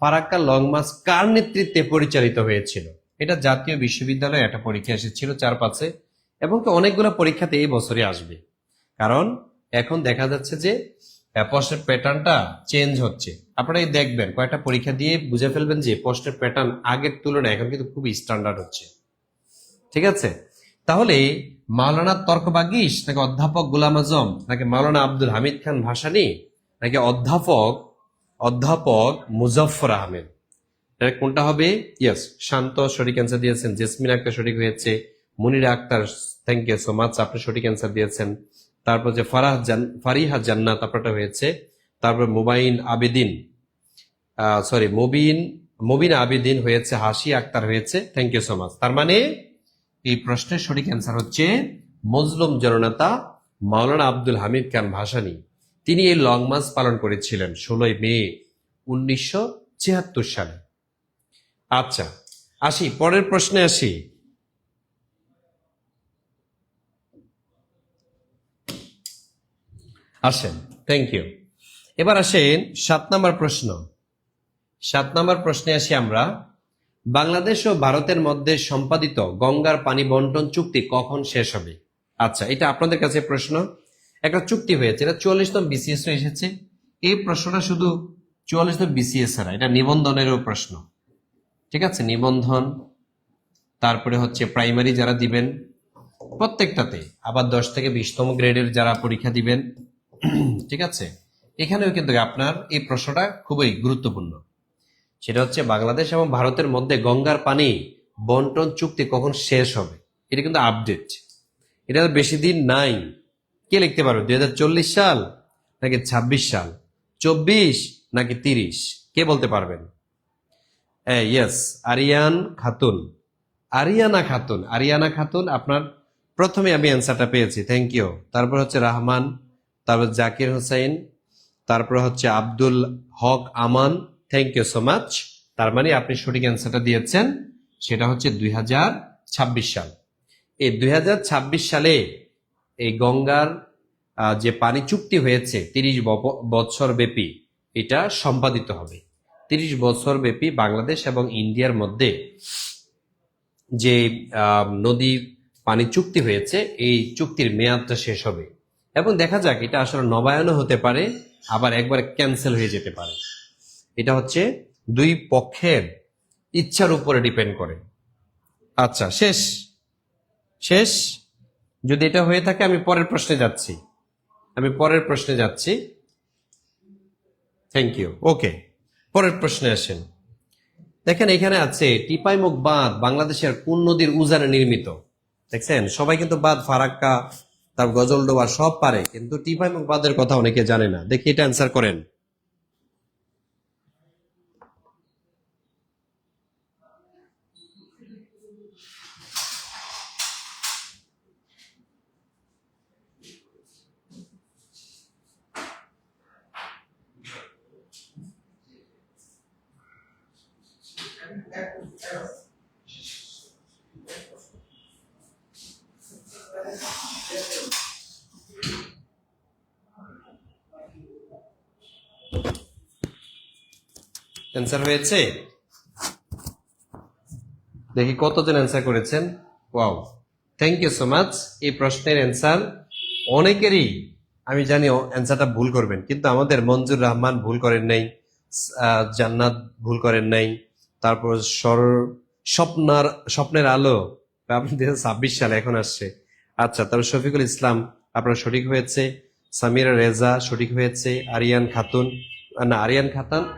ফারাক্কা লং মার্চ কার নেতৃত্বে পরিচালিত হয়েছিল? এটা জাতীয় বিশ্ববিদ্যালয়ে একটা পরীক্ষা এসেছিল 4-5-এ, এবং অনেকগুলো পরীক্ষাতে এই বছরই আসবে। কারণ এখন দেখা যাচ্ছে যে প্রশ্নের প্যাটার্নটা চেঞ্জ হচ্ছে। আপনারা এই দেখবেন, কয়েকটা পরীক্ষা দিয়ে বুঝে ফেলবেন যে প্রশ্নের প্যাটার্ন আগের তুলনায় এখন কিন্তু খুবই স্ট্যান্ডার্ড হচ্ছে। ঠিক আছে, তাহলে মাওলানা তর্কবাগীশ নাকি অধ্যাপক গোলাম আজম নাকি মাওলানা আব্দুল হামিদ খান ভাসানী নাকি অধ্যাপক মুজফফর আহমেদ? এটা কোনটা হবে? ইয়েস, শান্ত সঠিক অ্যান্সার দিয়েছেন, জেসমিন আক্তার সঠিক হয়েছে, Munira Akter thank you so much, আপনি সঠিক অ্যান্সার দিয়েছেন। তারপর যে ফারিহা জান্নাত আপনারটা হয়েছে। তারপর মুবিন আবেদিন হয়েছে, হাসি আক্তার হয়েছে, থ্যাংক ইউ সো মাচ। তার মানে এই প্রশ্নের সঠিক অ্যান্সার হচ্ছে মজলুম জননেতা মাওলানা আব্দুল হামিদ খান ভাসানী। তিনি এই লং মার্চ পালন করেছিলেন 16 মে 1976 সালে। আচ্ছা আসি পরের প্রশ্নে আসি। আসেন, থ্যাংক ইউ। এবার আসেন 7 নম্বর প্রশ্ন। 7 নম্বর প্রশ্নে আসি আমরা। বাংলাদেশ ও ভারতের মধ্যে সম্পাদিত গঙ্গার পানি বন্টন চুক্তি কখন শেষ হবে? আচ্ছা, এটা আপনাদের কাছে প্রশ্ন। একটা চুক্তি হয়েছে, এটা 44তম বিসিএস এসেছে। এই প্রশ্নটা শুধু 44তম বিসিএস ছাড়া, এটা নিবন্ধনেরও প্রশ্ন। ঠিক আছে, নিবন্ধন, তারপরে হচ্ছে প্রাইমারি যারা দিবেন প্রত্যেকটাতে, আবার 10 থেকে 20তম গ্রেডের যারা পরীক্ষা দিবেন, ঠিক আছে, এখানেও কিন্তু আপনার এই প্রশ্নটা খুবই গুরুত্বপূর্ণ। সেটা হচ্ছে বাংলাদেশ এবং ভারতের মধ্যে গঙ্গার পানি বন্টন চুক্তি কখন শেষ হবে। এটা কিন্তু আপডেট, এটা বেশি দিন নাই। কে লিখতে পারবে? 2040 সাল নাকি 26 সাল, 24 নাকি 30? কে বলতে পারবেন? ইয়েস, আরিয়ান খাতুন, আরিয়ানা খাতুন, আরিয়ানা খাতুন। আপনার প্রথমে আমি অ্যান্সারটা পেয়েছি, থ্যাংক ইউ। তারপর হচ্ছে রহমান, তারপর জাকির হোসেন, তারপর হচ্ছে আব্দুল হক আমান, থ্যাংক ইউ সো মাচ। তার মানে আপনি সঠিক অ্যান্সারটা দিয়েছেন, সেটা হচ্ছে 2026 সাল। এই 2026 সালে এই গঙ্গার যে পানি চুক্তি হয়েছে 30 বছর ব্যাপী, এটা সম্পাদিত হবে। 30 বছর ব্যাপী বাংলাদেশ এবং ইন্ডিয়ার মধ্যে যে নদী পানি চুক্তি হয়েছে, এই চুক্তির মেয়াদটা শেষ হবে। এবং দেখা যাক, এটা আসলে নবায়নও হতে পারে, আবার একবার ক্যান্সেল হয়ে যেতে পারে। এটা হচ্ছে দুই পক্ষের ইচ্ছার উপরে ডিপেন্ড করে। আচ্ছা, শেষ শেষ। যদি এটা হয়ে থাকে আমি পরের প্রশ্নে যাচ্ছি, থ্যাংক ইউ। ওকে, পরের প্রশ্নে আসেন। দেখেন এখানে আছে টিপাইমুখ বাঁধ বাংলাদেশের কোন নদীর উজানে নির্মিত? দেখছেন, সবাই কিন্তু বাঁধ, ফারাক্কা, তার গজলডোবা সব পারে, কিন্তু টিপাইমুখ বাঁধের কথা অনেকে জানে না। দেখি এটা অ্যান্সার করেন। অ্যান্সার হয়েছে? দেখি কতজন অ্যান্সার করেছেন। Wow, thank you so much. এই প্রশ্নের অ্যান্সার অনেকেরই, আমি জানি অ্যান্সারটা ভুল করবেন, কিন্তু আমাদের মঞ্জুর রহমান ভুল করেন নাই, জান্নাত ভুল করেন নাই, তারপর স্বপ্নের আলো, আপনি 2026 সালে এখন আসছে। আচ্ছা, তারপর শফিকুল ইসলাম, আপনার সঠিক হয়েছে। সামিরা রেজা সঠিক হয়েছে। আরিয়ান খাতুন, না আরিয়ান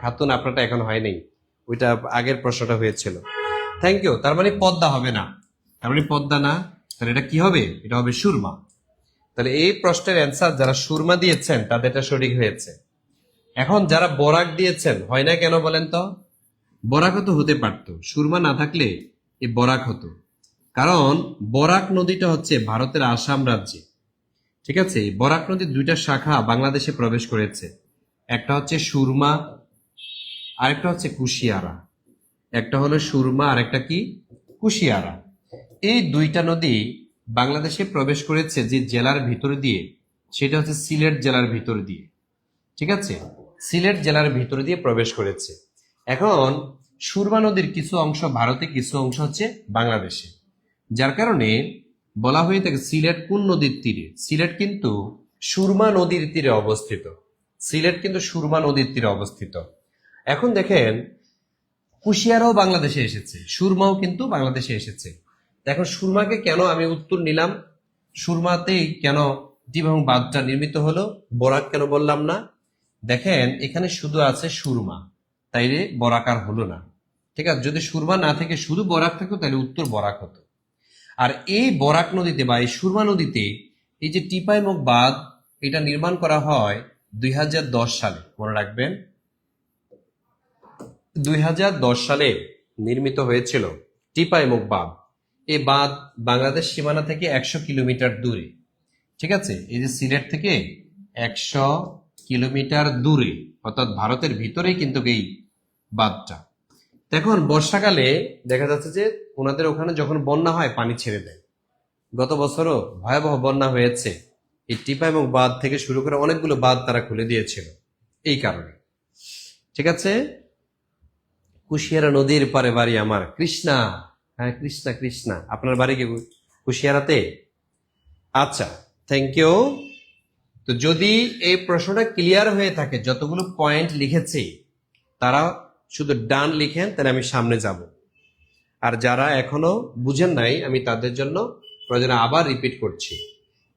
খাতুন আপনারটা এখন হয় নাই, ওইটা আগের প্রশ্নটা হয়েছিল। Thank you. তার মানে পদ্মা হবে না, তার মানে পদ্মা না, তাহলে এটা কি হবে? এটা হবে সুরমা। তাহলে এই প্রশ্নের অ্যান্সার যারা সুরমা দিয়েছেন তাদেরটা সঠিক হয়েছে। এখন যারা বরাক দিয়েছেন, হয় না কেন বলেন তো? বরাক তো হতে পারতো, সুরমা না থাকলে এই বরাক হতো। কারণ বরাক নদীটা হচ্ছে ভারতের আসাম রাজ্যে, ঠিক আছে। এই বরাক নদীর দুইটা শাখা বাংলাদেশে প্রবেশ করেছে, একটা হচ্ছে সুরমা, আরেকটা হচ্ছে কুশিয়ারা। একটা হলো সুরমা আর একটা কি? কুশিয়ারা। এই দুইটা নদী বাংলাদেশে প্রবেশ করেছে যে জেলার ভিতর দিয়ে, সেটা হচ্ছে সিলেট জেলার ভিতর দিয়ে, ঠিক আছে, সিলেট জেলার ভিতর দিয়ে প্রবেশ করেছে। এখন সুরমা নদীর কিছু অংশ ভারতে, কিছু অংশ হচ্ছে বাংলাদেশে, যার কারণে বলা হয়ে থাকে সিলেট কোন নদীর তীরে? সিলেট কিন্তু সুরমা নদীর তীরে অবস্থিত, সিলেট কিন্তু সুরমা নদীর তীরে অবস্থিত। এখন দেখেন, কুশিয়ারাও বাংলাদেশে এসেছে, সুরমাও কিন্তু বাংলাদেশে এসেছে। এখন সুরমাকে কেন আমি উত্তর নিলাম, সুরমাতেই কেন দ্বীপ এবং বাঁধটা নির্মিত হলো, বরাক কেন বললাম না? দেখেন এখানে শুধু আছে সুরমা, তাইলে বরাক আর হলো না, ঠিক আছে। যদি সুরমা না থেকে শুধু বরাক থাকতো তাহলে উত্তর বরাক হতো। আর এই বরাক নদীতে বা এই সুরমা নদীতে এই যে টিপাইমুখ বাঁধ, এটা নির্মাণ করা হয় 2010 সালে, মনে রাখবেন 2010 সালে নির্মিত হয়েছিল টিপাইমুখ বাঁধ। এই বাঁধ বাংলাদেশ সীমানা থেকে 100 কিলোমিটার দূরে, ঠিক আছে। এই যে সিলেট থেকে 100 কিলোমিটার দূরে, অর্থাৎ ভারতের ভিতরেই কিন্তু এই বাঁধটা। এখন বর্ষাকালে দেখা যাচ্ছে যে ওনাদের ওখানে যখন বন্যা হয় পানি ছেড়ে দেয়। গত বছরও ভয়াবহ বন্যা হয়েছে, এই টিপা এবং বাঁধ থেকে শুরু করে অনেকগুলো বাঁধ তারা খুলে দিয়েছিল এই কারণে। ঠিক আছে, কুশিয়ারা নদীর পারে বাড়ি আমার, কৃষ্ণা। হ্যাঁ, কৃষ্ণা কৃষ্ণা, আপনার বাড়ি কি কুশিয়ারাতে? আচ্ছা, থ্যাংক ইউ। তো যদি এই প্রশ্নটা ক্লিয়ার হয়ে থাকে, যতগুলো পয়েন্ট লিখেছি তারা শুধু ডান লিখেন, তাহলে আমি সামনে যাব। আর যারা এখনো বুঝেন নাই, আমি তাদের জন্য প্রয়োজনে আবার রিপিট করছি।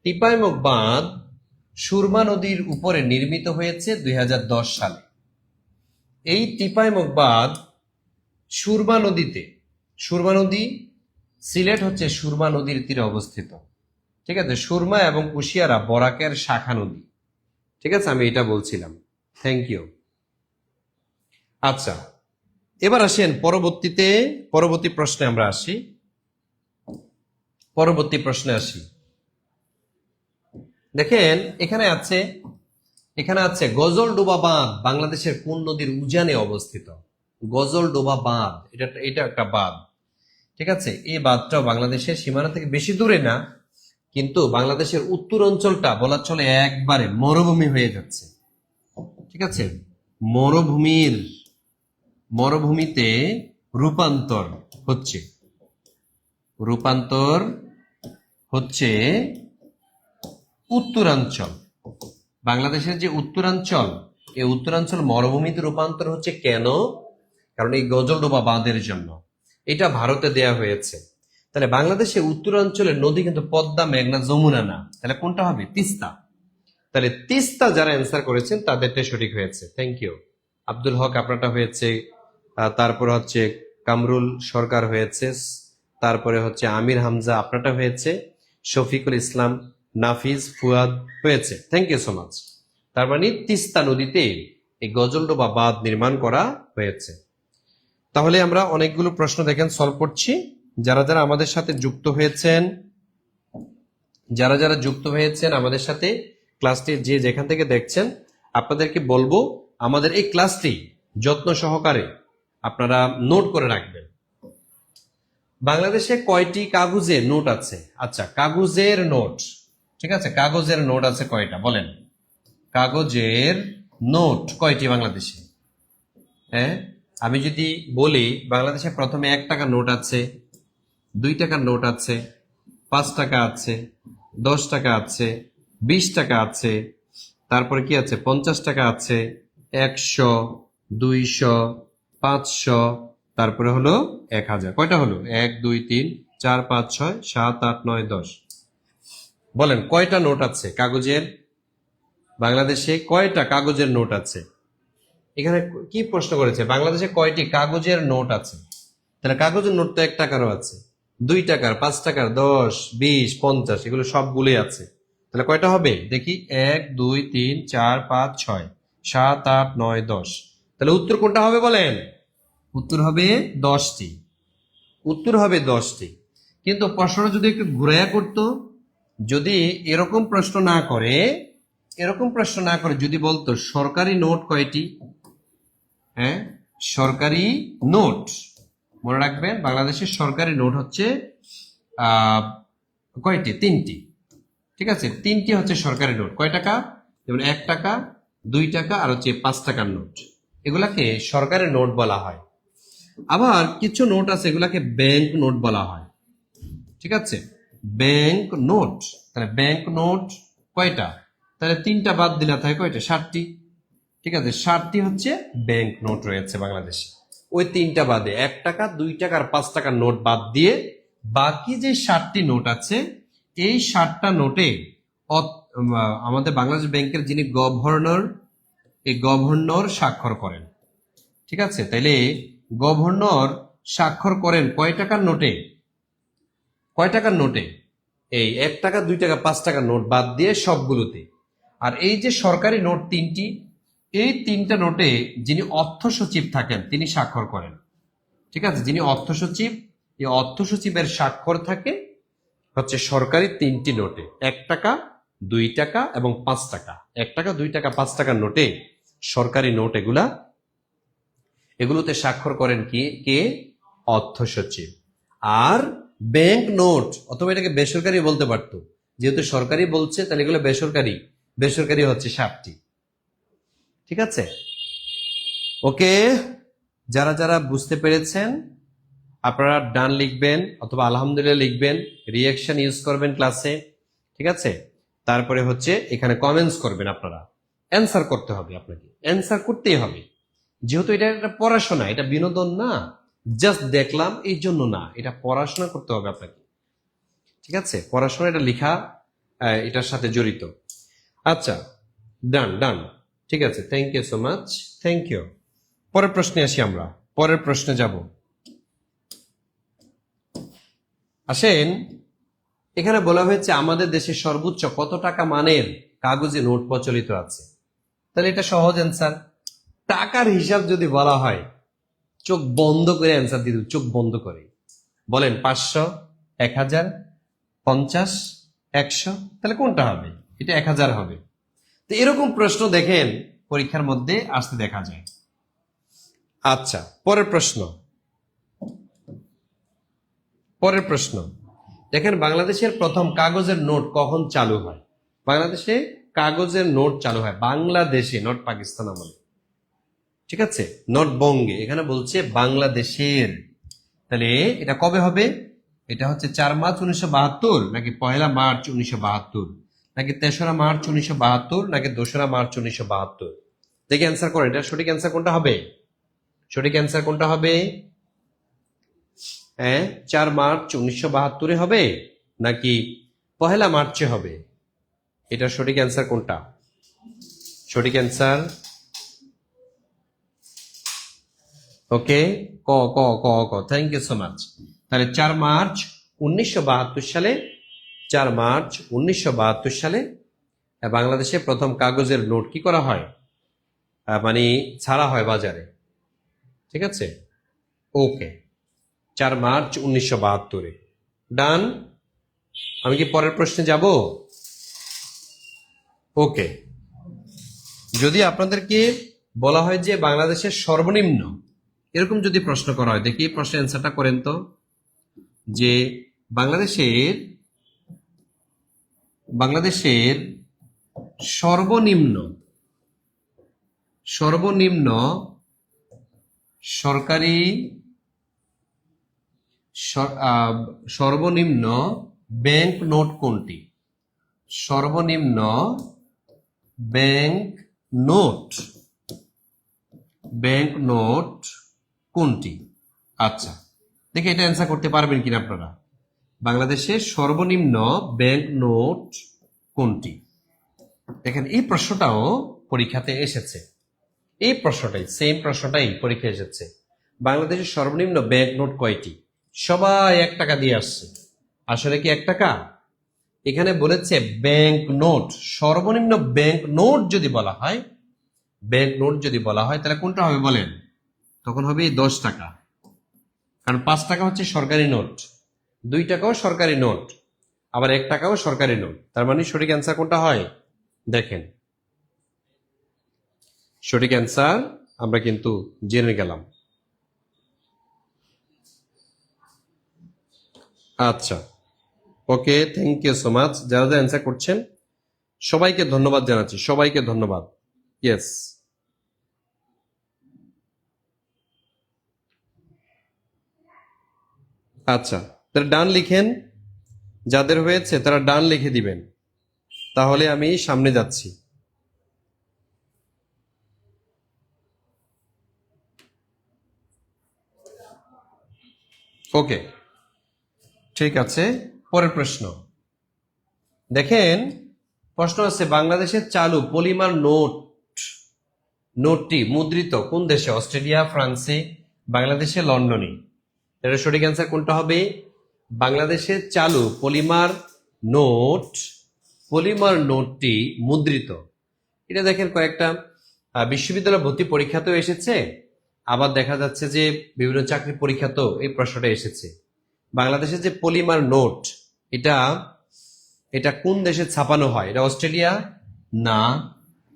টিপাইমুখ বাঁধ সুরমা নদীর উপরে নির্মিত হয়েছে 2010 সালে। এই টিপাইমুখ বাঁধ সুরমা নদীতে, সুরমা নদী সিলেট হচ্ছে সুরমা নদীর তীরে অবস্থিত। ঠিক আছে, সুরমা এবং কুশিয়ারা বরাকের শাখা নদী। ঠিক আছে, আমি এটা বলছিলাম। Thank you. আচ্ছা, এবার আসেন পরবর্তী প্রশ্নে আমরা আসি। পরবর্তী প্রশ্নে আসি। দেখেন এখানে আছে গজলডোবা বাঁধ বাংলাদেশের কোন নদীর উজানে অবস্থিত? গজলডোবা বাঁধ, এটা একটা বাঁধ। ঠিক আছে, এই বাঁধটাও বাংলাদেশের সীমানা থেকে বেশি দূরে না, কিন্তু বাংলাদেশের উত্তর অঞ্চলটা বলা চলে একবারে মরুভূমি হয়ে যাচ্ছে। ঠিক আছে, মরুভূমিতে রূপান্তর হচ্ছে উত্তরাঞ্চল। বাংলাদেশের যে উত্তরাঞ্চল, এই উত্তরাঞ্চল মরুভূমিতে রূপান্তর হচ্ছে কেন? কারণ এই গজলডোবা বাঁধের জন্য। এটা ভারতে দেয়া হয়েছে। তাহলে বাংলাদেশে উত্তরাঞ্চলের নদী কিন্তু পদ্মা, মেঘনা, যমুনা না, তাহলে কোনটা হবে? তিস্তা। তাহলে তিস্তা যারা অ্যান্সার করেছেন তাদেরটা সঠিক হয়েছে। Thank you. আব্দুল হক আপনারটা হয়েছে, তারপরে হচ্ছে কামরুল সরকার হয়েছে, তারপরে হচ্ছে আমির হামজা আপনারটা হয়েছে, শফিকুল ইসলাম, নাফিজ, ফুয়াদ হয়েছে। Thank you so much. তার মানে তিস্তা নদীতে এই গজলডোবা বাঁধ নির্মাণ করা হয়েছে। তাহলে আমরা অনেকগুলো প্রশ্ন দেখেন সলভ করছি। যারা যারা আমাদের সাথে যুক্ত হয়েছেন আমাদের সাথে ক্লাসটি যে যেখান থেকে দেখছেন, আপনাদেরকে বলবো আমাদের এই ক্লাসটি যত্ন সহকারে আপনারা নোট করে রাখবেন। বাংলাদেশে কয়টি কাগজের নোট আছে? আচ্ছা, কাগজের নোট, ঠিক আছে, কাগজের নোট আছে কয়টা বলেন? কাগজের নোট কয়টি বাংলাদেশে? হ্যাঁ, আমি যদি বলি বাংলাদেশে প্রথমে 1 টাকার নোট আছে, 2 টাকার নোট আছে, 5 টাকা আছে, 10 টাকা আছে, 20 টাকা আছে, তারপরে কি আছে? 50 টাকা আছে, 100, 200, 500, তারপরে হলো 1000। কয়টা হলো? 1, 2, 3, 4, 5, 6, 7, 8, 9, 10। বলেন কয়টা নোট আছে কাগজের? বাংলাদেশে কয়টা কাগজের নোট আছে? এখানে কি প্রশ্ন করেছে? বাংলাদেশে কয়টি কাগজের নোট আছে? তাহলে কাগজের নোট তো 1 টাকারও আছে, 2 টাকার, 5 টাকার, 10, 20, 50, এগুলো সবগুলোই আছে। তাহলে কয়টা হবে দেখি? 1, 2, 3, 4, 5, 6, 7, 8, 9, 10। তাহলে উত্তর কোনটা হবে বলেন? উত্তর হবে 10টি। উত্তর হবে 10টি। কিন্তু প্রশ্নটা যদি একটু ঘুরাইয়া করতো, যদি এরকম প্রশ্ন না করে যদি বলতো সরকারি নোট কয়টি? হ্যাঁ, সরকারি নোট মনে রাখবেন, বাংলাদেশের সরকারি নোট হচ্ছে কয়টি? 3টি। ঠিক আছে, 3টি হচ্ছে সরকারি নোট। কয় টাকা? যেমন 1 টাকা, 2 টাকা আর হচ্ছে 5 টাকার নোট, এগুলাকে সরকারি নোট বলা হয়। আবার কিছু নোট আছে এগুলাকে ব্যাংক নোট বলা হয়। ঠিক আছে, ব্যাংক নোট। তাহলে ব্যাংক নোট কয়টা? তাহলে 3টা বাদ দিলে থাকে কয়টা? 7টি। ঠিক আছে, 7টি হচ্ছে ব্যাংক নোট রয়েছে বাংলাদেশে। ওই 3টা বাদে 1 টাকা, 2 টাকা আর 5 টাকার নোট বাদ দিয়ে বাকি যে 7টি নোট আছে, এই 7টা নোটে আমাদের বাংলাদেশ ব্যাংকের যিনি গভর্নর, এই গভর্নর স্বাক্ষর করেন। ঠিক আছে, তাইলে গভর্নর স্বাক্ষর করেন কয় টাকার নোটে? কয় টাকার নোটে? এই 1 টাকা, 2 টাকা, 5 টাকার নোট বাদ দিয়ে সবগুলোতে। আর এই যে সরকারি নোট 3টি, এই 3টা নোটে যিনি অর্থ সচিব থাকেন তিনি স্বাক্ষর করেন। ঠিক আছে, যিনি অর্থ সচিব, এই অর্থ সচিবের স্বাক্ষর থাকে হচ্ছে সরকারি 3টি নোটে, 1 টাকা, 2 টাকা এবং 5 টাকা। 1 টাকা, 2 টাকা, 5 টাকার নোটে, সরকারি নোট এগুলোতে স্বাক্ষর করেন কে? অর্থ সচিব। আর ব্যাংক নোট, অথবা এটাকে বেসরকারি বলতে পারতো, যেহেতু সরকারি বলছে তাহলে এগুলো বেসরকারি, বেসরকারি হচ্ছে 7টি। ঠিক আছে, ওকে, যারা যারা বুঝতে পেরেছেন আপনারা ডান লিখবেন অথবা আলহামদুলিল্লাহ লিখবেন, রিঅ্যাকশন ইউজ করবেন ক্লাসে। ঠিক আছে, তারপরে হচ্ছে এখানে কমেন্টস করবেন। আপনারা অ্যান্সার করতে হবে, আপনাকে অ্যান্সার করতেই হবে, যেহেতু এটা একটা পড়াশোনা, এটা বিনোদন না, জাস্ট দেখলাম এই জন্য না, এটা পড়াশোনা করতে হবে আপনাকে। ঠিক আছে, পড়াশোনা, এটা লেখা এটার সাথে জড়িত। আচ্ছা, ডান ডান, ঠিক আছে, thank you so much, thank you. পরের প্রশ্নে আসি আমরা, পরের প্রশ্নে যাব। আসেন, এখানে বলা হয়েছে আমাদের দেশে সর্বোচ্চ কত টাকা মানের কাগজে নোট প্রচলিত আছে। তাহলে এটা সহজ অ্যান্সার। টাকার হিসাব যদি বলা হয়, চোখ বন্ধ করে অ্যান্সার দিয়ে দেব, চোখ বন্ধ করে বলেন 500, 1000, 50, 100, তাহলে কোনটা হবে? এটা 1000 হবে। তো এরকম প্রশ্ন দেখেন পরীক্ষার মধ্যে আসতে দেখা যায়। আচ্ছা, পরের প্রশ্ন, পরের প্রশ্ন দেখেন, বাংলাদেশের প্রথম কাগজের নোট কখন চালু হয়? বাংলাদেশে কাগজের নোট চালু হয় বাংলাদেশে, নট পাকিস্তান আমলে। ঠিক আছে, নট বঙ্গে, এখানে বলছে বাংলাদেশের। তাহলে এটা কবে হবে? এটা হচ্ছে 4 মার্চ 1972, নাকি 1 মার্চ 1972, নাকি 3 মার্চ 1972, নাকি 2 মার্চ 1972? দেখে অ্যান্সার করেন, এটা সঠিক অ্যান্সার কোনটা হবে? সঠিক অ্যান্সার কোনটা হবে? 4 মার্চ 1972 হবে নাকি 1 মার্চে হবে? এটা সঠিক অ্যান্সার কোনটা? সঠিক অ্যান্সার ওকে, ক ক ক ক, থ্যাংক ইউ সো মাচ। তাহলে 4 মার্চ 1972 সালে, 4 মার্চ 1972 সালে বাংলাদেশে প্রথম কাগজের নোট কি করা হয়? মানে ছাড়া হয় বাজারে। ঠিক আছে, ওকে, 4 মার্চ 1972। ডান। আমি কি পরের প্রশ্নে যাব? ওকে, যদি আপনাদেরকে বলা হয় যে বাংলাদেশের সর্বনিম্ন, এরকম যদি প্রশ্ন করা হয়, দেখি প্রশ্নের অ্যান্সারটা করেন তো, যে বাংলাদেশের সর্বনিম্ন সর্বনিম্ন সরকারি সর্বনিম্ন ব্যাংক নোট কোনটি? সর্বনিম্ন ব্যাংক নোট কোনটি? আচ্ছা, দেখে এটা অ্যান্সার করতে পারবেন কিনা আপনারা। বাংলাদেশের সর্বনিম্ন ব্যাংক নোট কোনটি? দেখেন, এই প্রশ্নটাও পরীক্ষাতে এসেছে, এই প্রশ্নটাই, সেম প্রশ্নটাই পরীক্ষা এসেছে। বাংলাদেশের সর্বনিম্ন ব্যাংক নোট কয়টি? সবাই 1 টাকা দিয়ে আসছে। আসলে কি 1 টাকা? এখানে বলেছে ব্যাংক নোট, সর্বনিম্ন ব্যাংক নোট যদি বলা হয়, ব্যাংক নোট যদি বলা হয়, তাহলে কোনটা হবে বলেন? তখন হবে 10 টাকা, কারণ 5 টাকা হচ্ছে সরকারি নোট, 2 টাকাও সরকারি নোট, আবার 1 টাকাও সরকারি নোট। তার মানে সঠিক অ্যান্সার কোনটা হয়? দেখেন, সঠিক অ্যান্সার আমরা কিন্তু জেনে গেলাম। আচ্ছা, ওকে, থ্যাংক ইউ সো মাচ। যারা যারা অ্যান্সার করছেন সবাইকে ধন্যবাদ জানাচ্ছি, সবাইকে ধন্যবাদ। ইয়েস, আচ্ছা, তাহলে ডান লিখেন, যাদের হয়েছে তারা ডান লিখে দিবেন, তাহলে আমি সামনে যাচ্ছি। ওকে, ঠিক আছে, পরের প্রশ্ন দেখেন। প্রশ্ন আছে, বাংলাদেশের চালু পলিমার নোটটি মুদ্রিত কোন দেশে? অস্ট্রেলিয়া, ফ্রান্সে, বাংলাদেশে, লন্ডনে? এর সঠিক অ্যান্সার কোনটা হবে? বাংলাদেশের চালু পলিমার নোটটি মুদ্রিত। এটা দেখেন কয়েকটা বিশ্ববিদ্যালয় ভর্তি পরীক্ষাতেও এসেছে, আবার দেখা যাচ্ছে যে বিভিন্ন চাকরি পরীক্ষাতেও এই প্রশ্নটা এসেছে। বাংলাদেশের যে পলিমার নোট, এটা কোন দেশে ছাপানো হয়? এটা অস্ট্রেলিয়া না,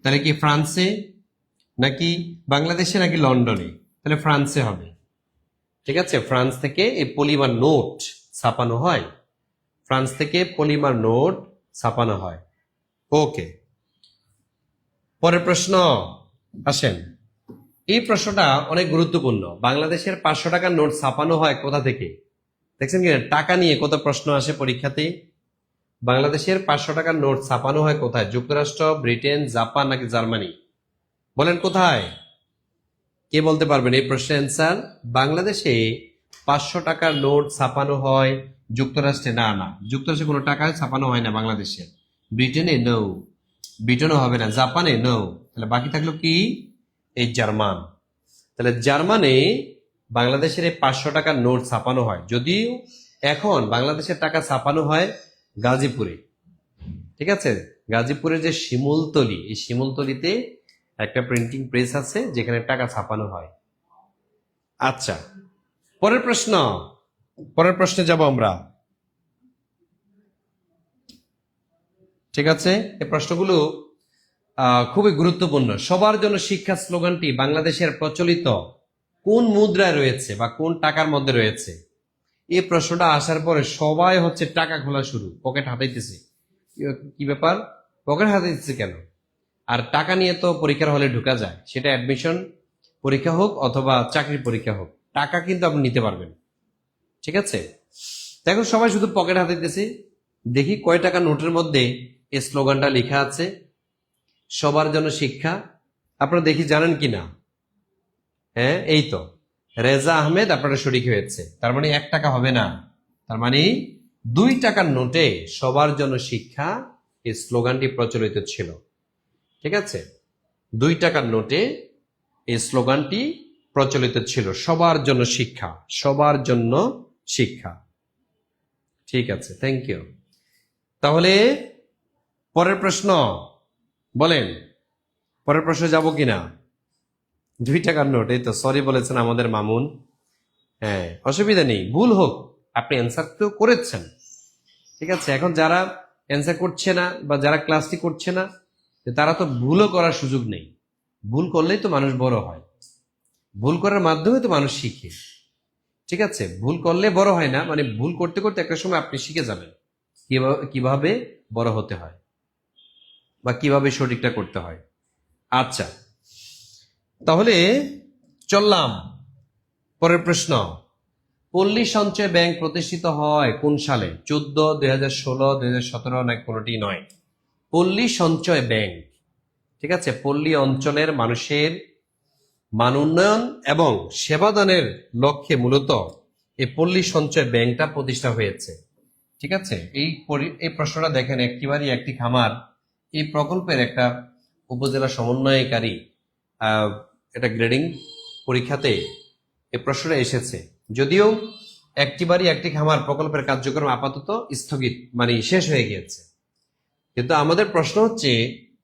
তাহলে কি ফ্রান্সে, নাকি বাংলাদেশে, নাকি লন্ডনে? তাহলে ফ্রান্সে হবে। ঠিক আছে, ফ্রান্স থেকে এই পলিমার নোট ছাপানো হয়, ফ্রান্স থেকে পলিমার নোট ছাপানো হয়। ওকে, পরের প্রশ্ন আসেন। এই প্রশ্নটা অনেক গুরুত্বপূর্ণ। বাংলাদেশের 500 টাকার নোট ছাপানো হয় কোথা থেকে? দেখছেন কিনা টাকা নিয়ে কত প্রশ্ন আসে পরীক্ষাতে। বাংলাদেশের 500 টাকার নোট ছাপানো হয় কোথায়? যুক্তরাষ্ট্র, ব্রিটেন, জাপান নাকি জার্মানি? বলেন কোথায়? কে বলতে পারবেন এই প্রশ্নের অ্যান্সার? বাংলাদেশে 500 টাকার নোট ছাপানো হয় যুক্তরাষ্ট্রে। না না, যুক্তরাষ্ট্রে কোনো টাকা ছাপানো হয় না বাংলাদেশে। ব্রিটেনে নো, ব্রিটেনও হবে না। জাপানে নো। তাহলে বাকি থাকলো কি? এই জার্মান। তাহলে জার্মানে বাংলাদেশের এই 500 টাকার নোট ছাপানো হয়। যদিও এখন বাংলাদেশের টাকা ছাপানো হয় গাজীপুরে। ঠিক আছে, গাজীপুরের যে শিমুলতলি, এই শিমুলতলিতে একটা প্রিন্টিং প্রেস আছে যেখানে টাকা ছাপানো হয়। আচ্ছা, পরের প্রশ্ন, পরের প্রশ্নে যাব আমরা। ঠিক আছে, এই প্রশ্নগুলো খুবই গুরুত্বপূর্ণ। সবার জন্য শিক্ষা স্লোগানটি বাংলাদেশের প্রচলিত কোন মুদ্রায় রয়েছে বা কোন টাকার মধ্যে রয়েছে? এই প্রশ্নটা আসার পরে সবাই হচ্ছে টাকা খোলা শুরু, পকেট হাতাইতেছে। কি ব্যাপার, পকেট হাতাইতেছে কেন? আর টাকা নিয়ে তো পরীক্ষার হলে ঢোকা যায়, সেটা অ্যাডমিশন পরীক্ষা হোক অথবা চাকরির পরীক্ষা হোক, টাকা কিন্তু আপনি নিতে পারবেন। ঠিক আছে, দেখো সবাই শুধু পকেট হাতাইতেছে। দেখি কয় টাকা নোটের মধ্যে এই স্লোগানটা লেখা আছে, সবার জন্য শিক্ষা। আপনারা দেখি জানেন কিনা? হ্যাঁ, এই তো রেজা আহমেদ আপনারা শরিক হয়েছে। তার মানে 1 টাকা হবে না, তার মানে 2 টাকার নোটে সবার জন্য শিক্ষা এই স্লোগানটি প্রচলিত ছিল। ঠিক আছে, 2 টাকার নোটে এই স্লোগানটি প্রচলিত ছিল, সবার জন্য শিক্ষা, সবার জন্য শিক্ষা। ঠিক আছে, থ্যাংক ইউ। তাহলে পরের প্রশ্ন বলেন, পরের প্রশ্নে যাব কিনা? 2 টাকার নোট, এই তো সরি বলেছেন আমাদের মামুন। হ্যাঁ, অসুবিধা নেই, ভুল হোক, আপনি অ্যান্সার তো করেছেন। ঠিক আছে, এখন যারা অ্যান্সার করছে না বা যারা ক্লাসটি করছে না, তারা তো ভুলও করার সুযোগ নেই। ভুল করলেই তো মানুষ বড় হয়, ভুল করার মাধ্যমে তো মানুষ শিখে। ঠিক আছে, ভুল করলে বড় হয় না, মানে ভুল করতে করতে একটা সময় আপনি শিখে যাবেন কিভাবে বড় হতে হয় বা কিভাবে সঠিকটা করতে হয়। আচ্ছা, তাহলে চললাম পরের প্রশ্ন। পল্লী সঞ্চয় ব্যাংক প্রতিষ্ঠিত হয় কোন সালে? 14, 2016, 2017 নাকি কোনোটি নয়? পল্লী সঞ্চয় ব্যাংক, ঠিক আছে, পল্লী অঞ্চলের মানুষের মান উন্নয়ন এবং সেবাদানের লক্ষ্যে মূলত এই পল্লী সঞ্চয় ব্যাংকটা প্রতিষ্ঠা হয়েছে। ঠিক আছে, এই প্রশ্নটা দেখেন, একটিবারই একটি খামার এই প্রকল্পের একটা উপজেলা সমন্বয়কারী এটা গ্রেডিং পরীক্ষাতে এই প্রশ্নটা এসেছে। যদিও একটিবারই একটি খামার প্রকল্পের কার্যক্রম আপাতত স্থগিত, মানে শেষ হয়ে গিয়েছে, কিন্তু আমাদের প্রশ্ন হচ্ছে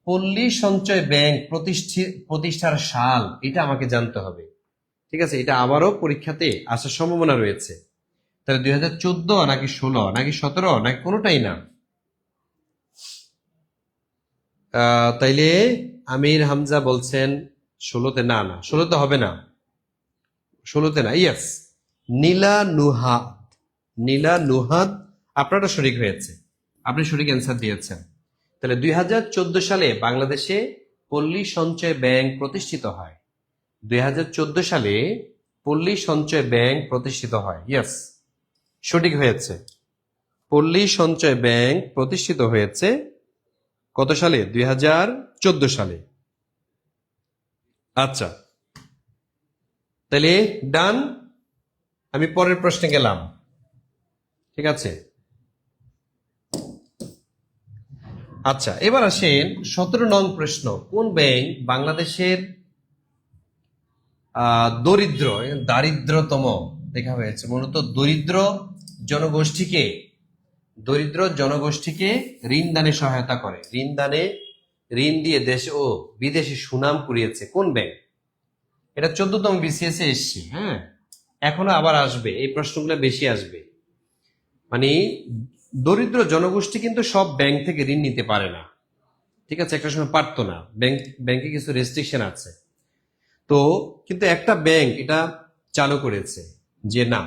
পল্লী সঞ্চয় ব্যাংক প্রতিষ্ঠার সাল, এটা আমাকে জানতে হবে। ঠিক আছে, এটা আবারও পরীক্ষাতে আসার সম্ভাবনা রয়েছে। তাহলে 2014 নাকি 16 নাকি 17 নাকি কোনোটাই না? তাইলে আমির হামজা বলছেন 16তে। না না, 16তে হবে না, 16তে না। ইয়েস, নীলা নুহাদ, নীলা নুহাদ আপনারা শরিক হয়েছে, আপনি সঠিক অ্যান্সার দিয়েছেন। তাহলে 2014 সালে বাংলাদেশে পল্লী সঞ্চয় ব্যাংক প্রতিষ্ঠিত হয়। 2014 সালে পল্লী সঞ্চয় ব্যাংক প্রতিষ্ঠিত হয়। ইয়েস, সঠিক হয়েছে। পল্লী সঞ্চয় ব্যাংক প্রতিষ্ঠিত হয়েছে কত সালে? 2014 সালে। আচ্ছা, তাহলে ডান, আমি পরের প্রশ্নে গেলাম। ঠিক আছে, আচ্ছা এবার আসেন 17 নং প্রশ্ন। কোন ব্যাংক বাংলাদেশের দারিদ্রতম লেখা হয়েছে, মূলত দরিদ্র জনগোষ্ঠীকে ঋণ দানে সহায়তা করে, ঋণ দিয়ে দেশে ও বিদেশে সুনাম কুড়িয়েছে কোন ব্যাংক? এটা 14তম বিসিএস এ এসছে। হ্যাঁ, এখনো আবার আসবে, এই প্রশ্নগুলো বেশি আসবে। মানে দরিদ্র জনগোষ্ঠী কিন্তু সব ব্যাংক থেকে ঋণ নিতে পারে না। ঠিক আছে, একটা সময় পারতো না, ব্যাংকে কিছু রেস্ট্রিকশন আছে। তো কিন্তু একটা ব্যাংক এটা চালু করেছে যে না,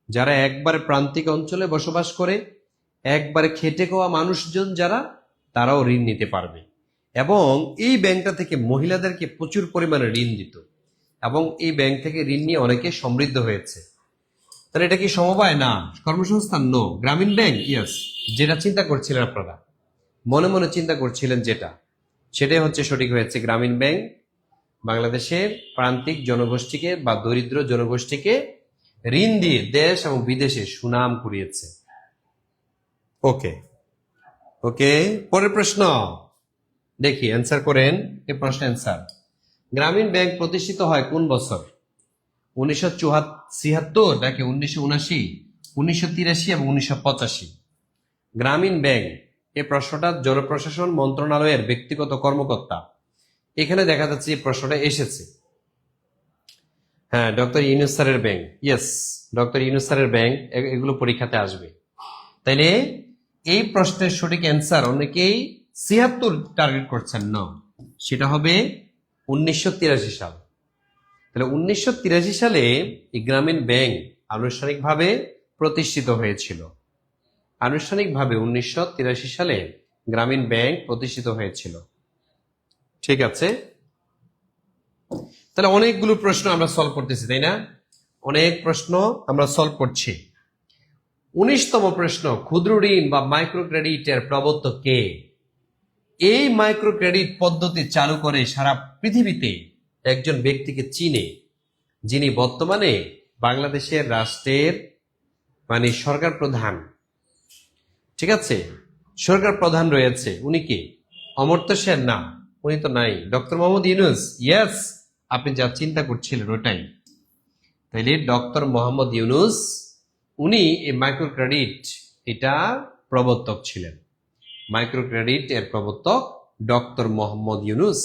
যারা একবারে প্রান্তিক অঞ্চলে বসবাস করে, একবারে খেটে খাওয়া মানুষজন যারা, তারাও ঋণ নিতে পারবে। এবং এই ব্যাংকটা থেকে মহিলাদেরকে প্রচুর পরিমাণে ঋণ দিত, এবং এই ব্যাংক থেকে ঋণ নিয়ে অনেকে সমৃদ্ধ হয়েছে। তাহলে এটা কি সমবায়? না। কর্মসংস্থান? নো। গ্রামীণ ব্যাংক? ইয়েস। যেটা চিন্তা করছিলেন আপনারা, মনে মনে চিন্তা করছিলেন যেটা, সেটাই হচ্ছে সঠিক হয়েছে। গ্রামীণ ব্যাংক বাংলাদেশের প্রান্তিক জনগোষ্ঠীকে বা দরিদ্র জনগোষ্ঠীকে ঋণ দিয়ে দেশ এবং বিদেশে সুনাম কুড়িয়েছে। ওকে ওকে, পরের প্রশ্ন দেখি, অ্যান্সার করেন এই প্রশ্নের অ্যান্সার। গ্রামীণ ব্যাংক প্রতিষ্ঠিত হয় কোন বছর? 1976 নাকি 1979, 1983 এবং 1985? গ্রামীণ ব্যাংক, এই প্রশ্নটা জনপ্রশাসন মন্ত্রণালয়ের ব্যক্তিগত কর্মকর্তা। এখানে দেখা যাচ্ছে এই প্রশ্নটা এসেছে। হ্যাঁ, ডক্টর ইউনূস স্যারের ব্যাংক। ইয়েস, ডক্টর ইউনূস স্যারের ব্যাংক, এগুলো পরীক্ষাতে আসবে। তাইলে এই প্রশ্নের সঠিক অ্যান্সার অনেকেই 76 টার্গেট করছেন, না, সেটা হবে 1983 সাল। তাহলে 1983 সালে এই গ্রামীণ ব্যাংক আনুষ্ঠানিকভাবে প্রতিষ্ঠিত হয়েছিল। আনুষ্ঠানিকভাবে 1983 সালে গ্রামীণ ব্যাংক প্রতিষ্ঠিত হয়েছিল। ঠিক আছে, তাহলে অনেকগুলো প্রশ্ন আমরা সলভ করতেছি, তাই না? অনেক প্রশ্ন আমরা সলভ করছি। 19তম প্রশ্ন, ক্ষুদ্র ঋণ বা মাইক্রো ক্রেডিটের প্রবর্তক কে? এই মাইক্রো ক্রেডিট পদ্ধতি চালু করে সারা পৃথিবীতে একজন ব্যক্তিকে চিনে, যিনি বর্তমানে বাংলাদেশের রাষ্ট্রের মানে সরকার প্রধান। ঠিক আছে, সরকার প্রধান রয়েছে। উনি কে? অমর্ত্য সেন? না, উনি তো নাই। ডক্টর মোহাম্মদ ইউনূস? ইয়েস, আপনি যা চিন্তা করছিলেন ওটাই। তাইলে ডক্টর মোহাম্মদ ইউনূস, উনি এই মাইক্রো ক্রেডিট এটা প্রবর্তক ছিলেন। মাইক্রো ক্রেডিট এর প্রবর্তক ডক্টর মোহাম্মদ ইউনূস।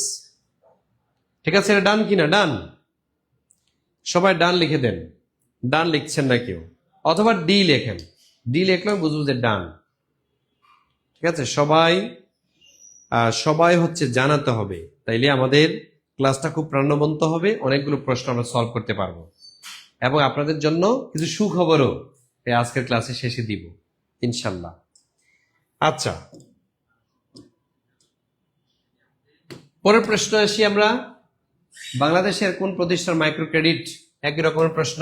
ঠিক আছে, এটা ডান কিনা? ডান। সবাই ডান লিখে দেন। ডান লিখছেন না কেউ, অথবা ডি লেখেন। ডি লিখলে বুঝবো যে ডান। ঠিক আছে, সবাই হচ্ছে জানাতে হবে, তাইলে আমাদের ক্লাসটা খুব প্রাণবন্ত হবে, অনেকগুলো প্রশ্ন আমরা সলভ করতে পারবো, এবং আপনাদের জন্য কিছু সুখবরও এই আজকের ক্লাসে শেষে দিব ইনশাল্লাহ। আচ্ছা, পরের প্রশ্ন আসি আমরা। বাংলাদেশের কোন প্রতিষ্ঠান মাইক্রো ক্রেডিট? একই রকমের প্রশ্ন।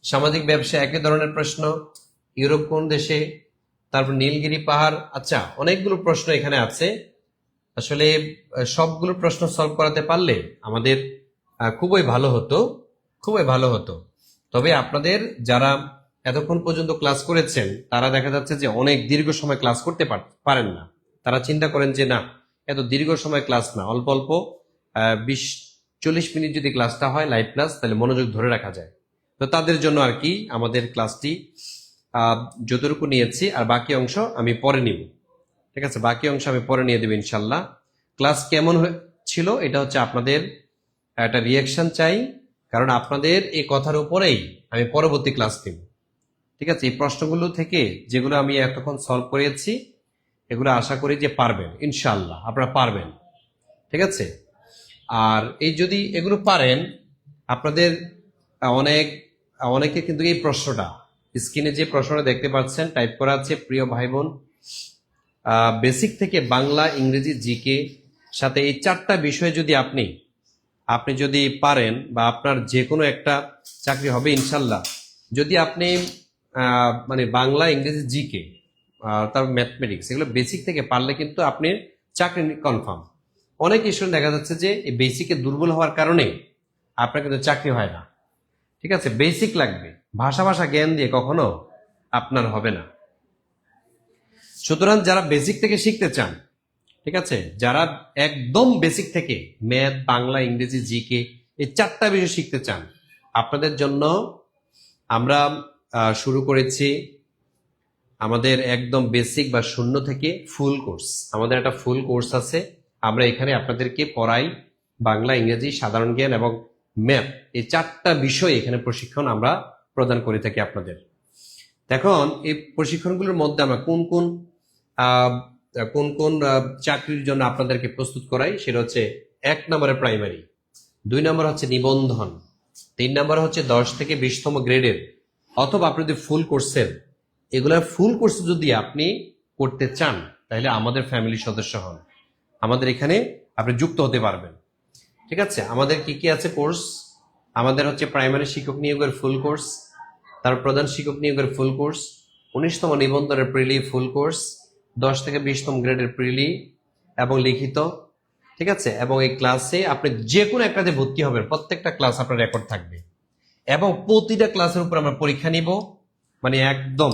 সামাজিক ব্যবসা একই ধরনের প্রশ্ন। ইউরোপ কোন দেশে? তারপর নীলগিরি পাহাড়। আচ্ছা, অনেকগুলো প্রশ্ন এখানে আছে। আসলে সবগুলো প্রশ্ন সলভ করাতে পারলে আমাদের খুবই ভালো হতো, খুবই ভালো হতো। তবে আপনাদের যারা এতক্ষণ পর্যন্ত ক্লাস করেছেন, তারা দেখা যাচ্ছে যে অনেক দীর্ঘ সময় ক্লাস করতে পারেন না। তারা চিন্তা করেন যে না, এত দীর্ঘ সময় ক্লাস না, অল্প অল্প 20-40 মিনিট যদি ক্লাসটা হয় লাইভ ক্লাস, তাহলে মনোযোগ ধরে রাখা যায়। তো তাদের জন্য আর কি আমাদের ক্লাসটি যতটুকু নিয়েছি, আর বাকি অংশ আমি পরে নিব। ঠিক আছে, বাকি অংশ আমি পরে নিয়ে দেবো ইনশাল্লাহ। ক্লাস কেমন ছিল এটা হচ্ছে আপনাদের একটা রিয়াকশন চাই, কারণ আপনাদের এই কথার উপরেই আমি পরবর্তী ক্লাস দেব। ঠিক আছে, এই প্রশ্নগুলো থেকে যেগুলো আমি এতক্ষণ সলভ করেছি, এগুলো আশা করি যে পারবেন ইনশাল্লাহ, আপনারা পারবেন। ঠিক আছে, আর এই যদি এগুলো পারেন, আপনাদের অনেকে কিন্তু এই প্রশ্নটা স্ক্রিনে যে প্রশ্নটা দেখতে পাচ্ছেন টাইপ করা আছে, প্রিয় ভাই বোন, বেসিক থেকে বাংলা, ইংরেজি, জিকে সাথে এই 4টা বিষয় যদি আপনি যদি পারেন, বা আপনার যে কোনো একটা চাকরি হবে ইনশাল্লাহ, যদি আপনি মানে বাংলা, ইংরেজি, জিকে, তারপর ম্যাথমেটিক্স, এগুলো বেসিক থেকে পারলে কিন্তু আপনি চাকরি কনফার্ম। অনেক স্টুডেন্ট দেখা যাচ্ছে যে এই বেসিকে দুর্বল হওয়ার কারণে আপনার কিন্তু চাকরি হয় না। ঠিক আছে, বেসিক লাগবে, ভাষা জ্ঞান দিয়ে কখনো আপনার হবে না। সুতরাং যারা বেসিক থেকে শিখতে চান, ঠিক আছে, যারা একদম বেসিক থেকে ম্যাথ, বাংলা, ইংরেজি, জিকে এই 4টা বিষয় শিখতে চান, আপনাদের জন্য আমরা শুরু করেছি আমাদের একদম বেসিক বা 0 থেকে ফুল কোর্স। আমাদের একটা ফুল কোর্স আছে, আমরা এখানে আপনাদেরকে পড়াই বাংলা, ইংরেজি, সাধারণ জ্ঞান এবং ম্যাথ, এই 4টা বিষয় এখানে প্রশিক্ষণ আমরা প্রদান করে থাকি আপনাদের। এখন এই প্রশিক্ষণগুলোর মধ্যে আমরা কোন কোন চাকরির জন্য আপনাদেরকে প্রস্তুত করাই, সেটা হচ্ছে 1 নম্বরে প্রাইমারি, 2 নম্বর হচ্ছে নিবন্ধন, 3 নম্বর হচ্ছে 10 থেকে 20তম গ্রেডের, অথবা আপনি যদি ফুল কোর্সের এগুলার ফুল কোর্স যদি আপনি করতে চান তাহলে আমাদের ফ্যামিলির সদস্য হন, আমাদের এখানে আপনি যুক্ত হতে পারবেন। ঠিক আছে, আমাদের কি কি আছে কোর্স? আমাদের হচ্ছে প্রাইমারি শিক্ষক নিয়োগের ফুল কোর্স, তার প্রধান শিক্ষক নিয়োগের ফুল কোর্স, 19তম নিবন্ধনের প্রিলি ফুল কোর্স, 10 থেকে 20তম গ্রেডের প্রিলি এবং লিখিত। ঠিক আছে, এবং এই ক্লাসে আপনি যে কোনো একটাতে ভর্তি হবেন, প্রত্যেকটা ক্লাস আপনার রেকর্ড থাকবে এবং প্রতিটা ক্লাসের উপর আমরা পরীক্ষা নিব। মানে একদম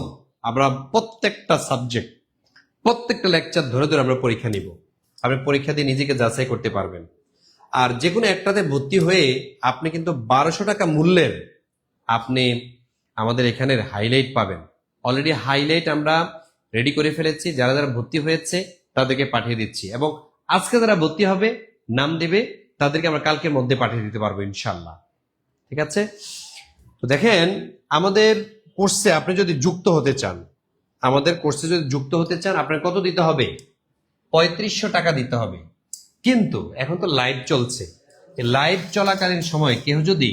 আমরা প্রত্যেকটা সাবজেক্ট, প্রত্যেকটা লেকচার ধরে ধরে আমরা পরীক্ষা নিব। আপনি পরীক্ষা দিয়ে নিজেকে যাচাই করতে পারবেন। আর যে কোনো একটাতে ভর্তি হয়ে আপনি কিন্তু 1200 টাকা মূল্যের আপনি আমাদের এখানের হাইলাইট পাবেন। অলরেডি হাইলাইট আমরা রেডি করে ফেলেছি, যারা যারা ভর্তি হয়েছে তাদেরকে পাঠিয়ে দিচ্ছি, এবং আজকে যারা ভর্তি হবে নাম দেবে তাদেরকে আমরা কালকের মধ্যে পাঠিয়ে দিতে পারবো ইনশাল্লাহ। ঠিক আছে, তো দেখেন আমাদের কোর্সে আপনি যদি যুক্ত হতে চান, আমাদের কোর্সে যদি যুক্ত হতে চান আপনার কত দিতে হবে? 3500 টাকা দিতে হবে। কিন্তু এখন তো লাইভ চলছে, লাইভ চলাকালীন সময় কেউ যদি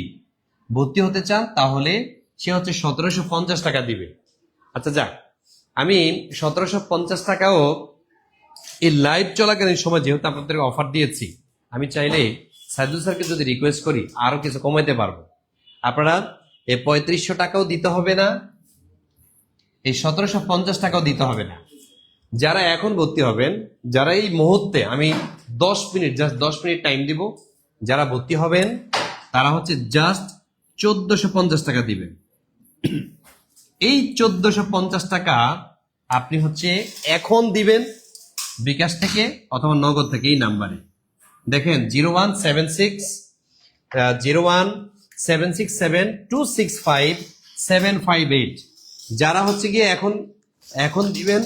ভর্তি হতে চান তাহলে সে হচ্ছে 1750 টাকা দিবে। আচ্ছা যাক, আমি 1750 টাকাও এই লাইভ চলাকালীন সময় যেহেতু আপনাদের অফার দিয়েছি, আমি চাইলে সাইদুল স্যারকে যদি রিকোয়েস্ট করি আরো কিছু কমাইতে পারবো। আপনারা এই 3500 টাকাও দিতে হবে না, এই 1750 টাকাও দিতে হবে না। যারা এখন ভর্তি হবেন, যারা এই মুহূর্তে, আমি 10 মিনিট, জাস্ট 10 মিনিট টাইম দিব, যারা ভর্তি হবেন তারা হচ্ছে জাস্ট 1450 টাকা দিবেন। এই 1450 টাকা আপনি হচ্ছে এখন দিবেন বিকাশ থেকে অথবা নগদ থেকে এই নাম্বারে। দেখেন 01767265758 যারা হচ্ছে গিয়ে এখন দিবেন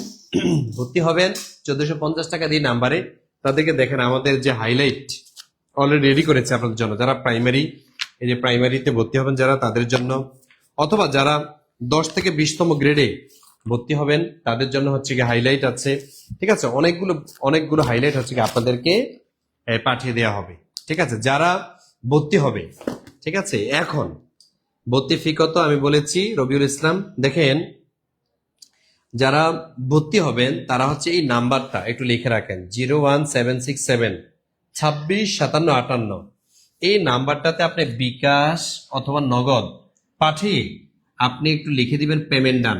ভর্তি হবেন 1450 টাকা দিয়ে নাম্বারে, তাদেরকে দেখেন আমাদের যে হাইলাইট অলরেডি রেডি করেছে আপনাদের জন্য। যারা প্রাইমারি, এই যে প্রাইমারিতে ভর্তি হবেন যারা, তাদের জন্য, অথবা যারা 10 থেকে 20তম গ্রেডে ভর্তি হবেন তাদের জন্য হচ্ছে কি হাইলাইট আছে। ঠিক আছে, অনেকগুলো হাইলাইট হচ্ছে কি আপনাদেরকে পাঠিয়ে দেওয়া হবে। ঠিক আছে, যারা ভর্তি হবে, ঠিক আছে, এখন ভর্তি ফি কত আমি বলেছি, রবিউল ইসলাম। দেখেন যারা ভর্তি হবেন তারা হচ্ছে এই নাম্বারটা একটু লিখে রাখেন, 01767265758। এই নাম্বারটাতে আপনি বিকাশ অথবা নগদ পাঠিয়ে আপনি একটু লিখে দিবেন পেমেন্ট ডান।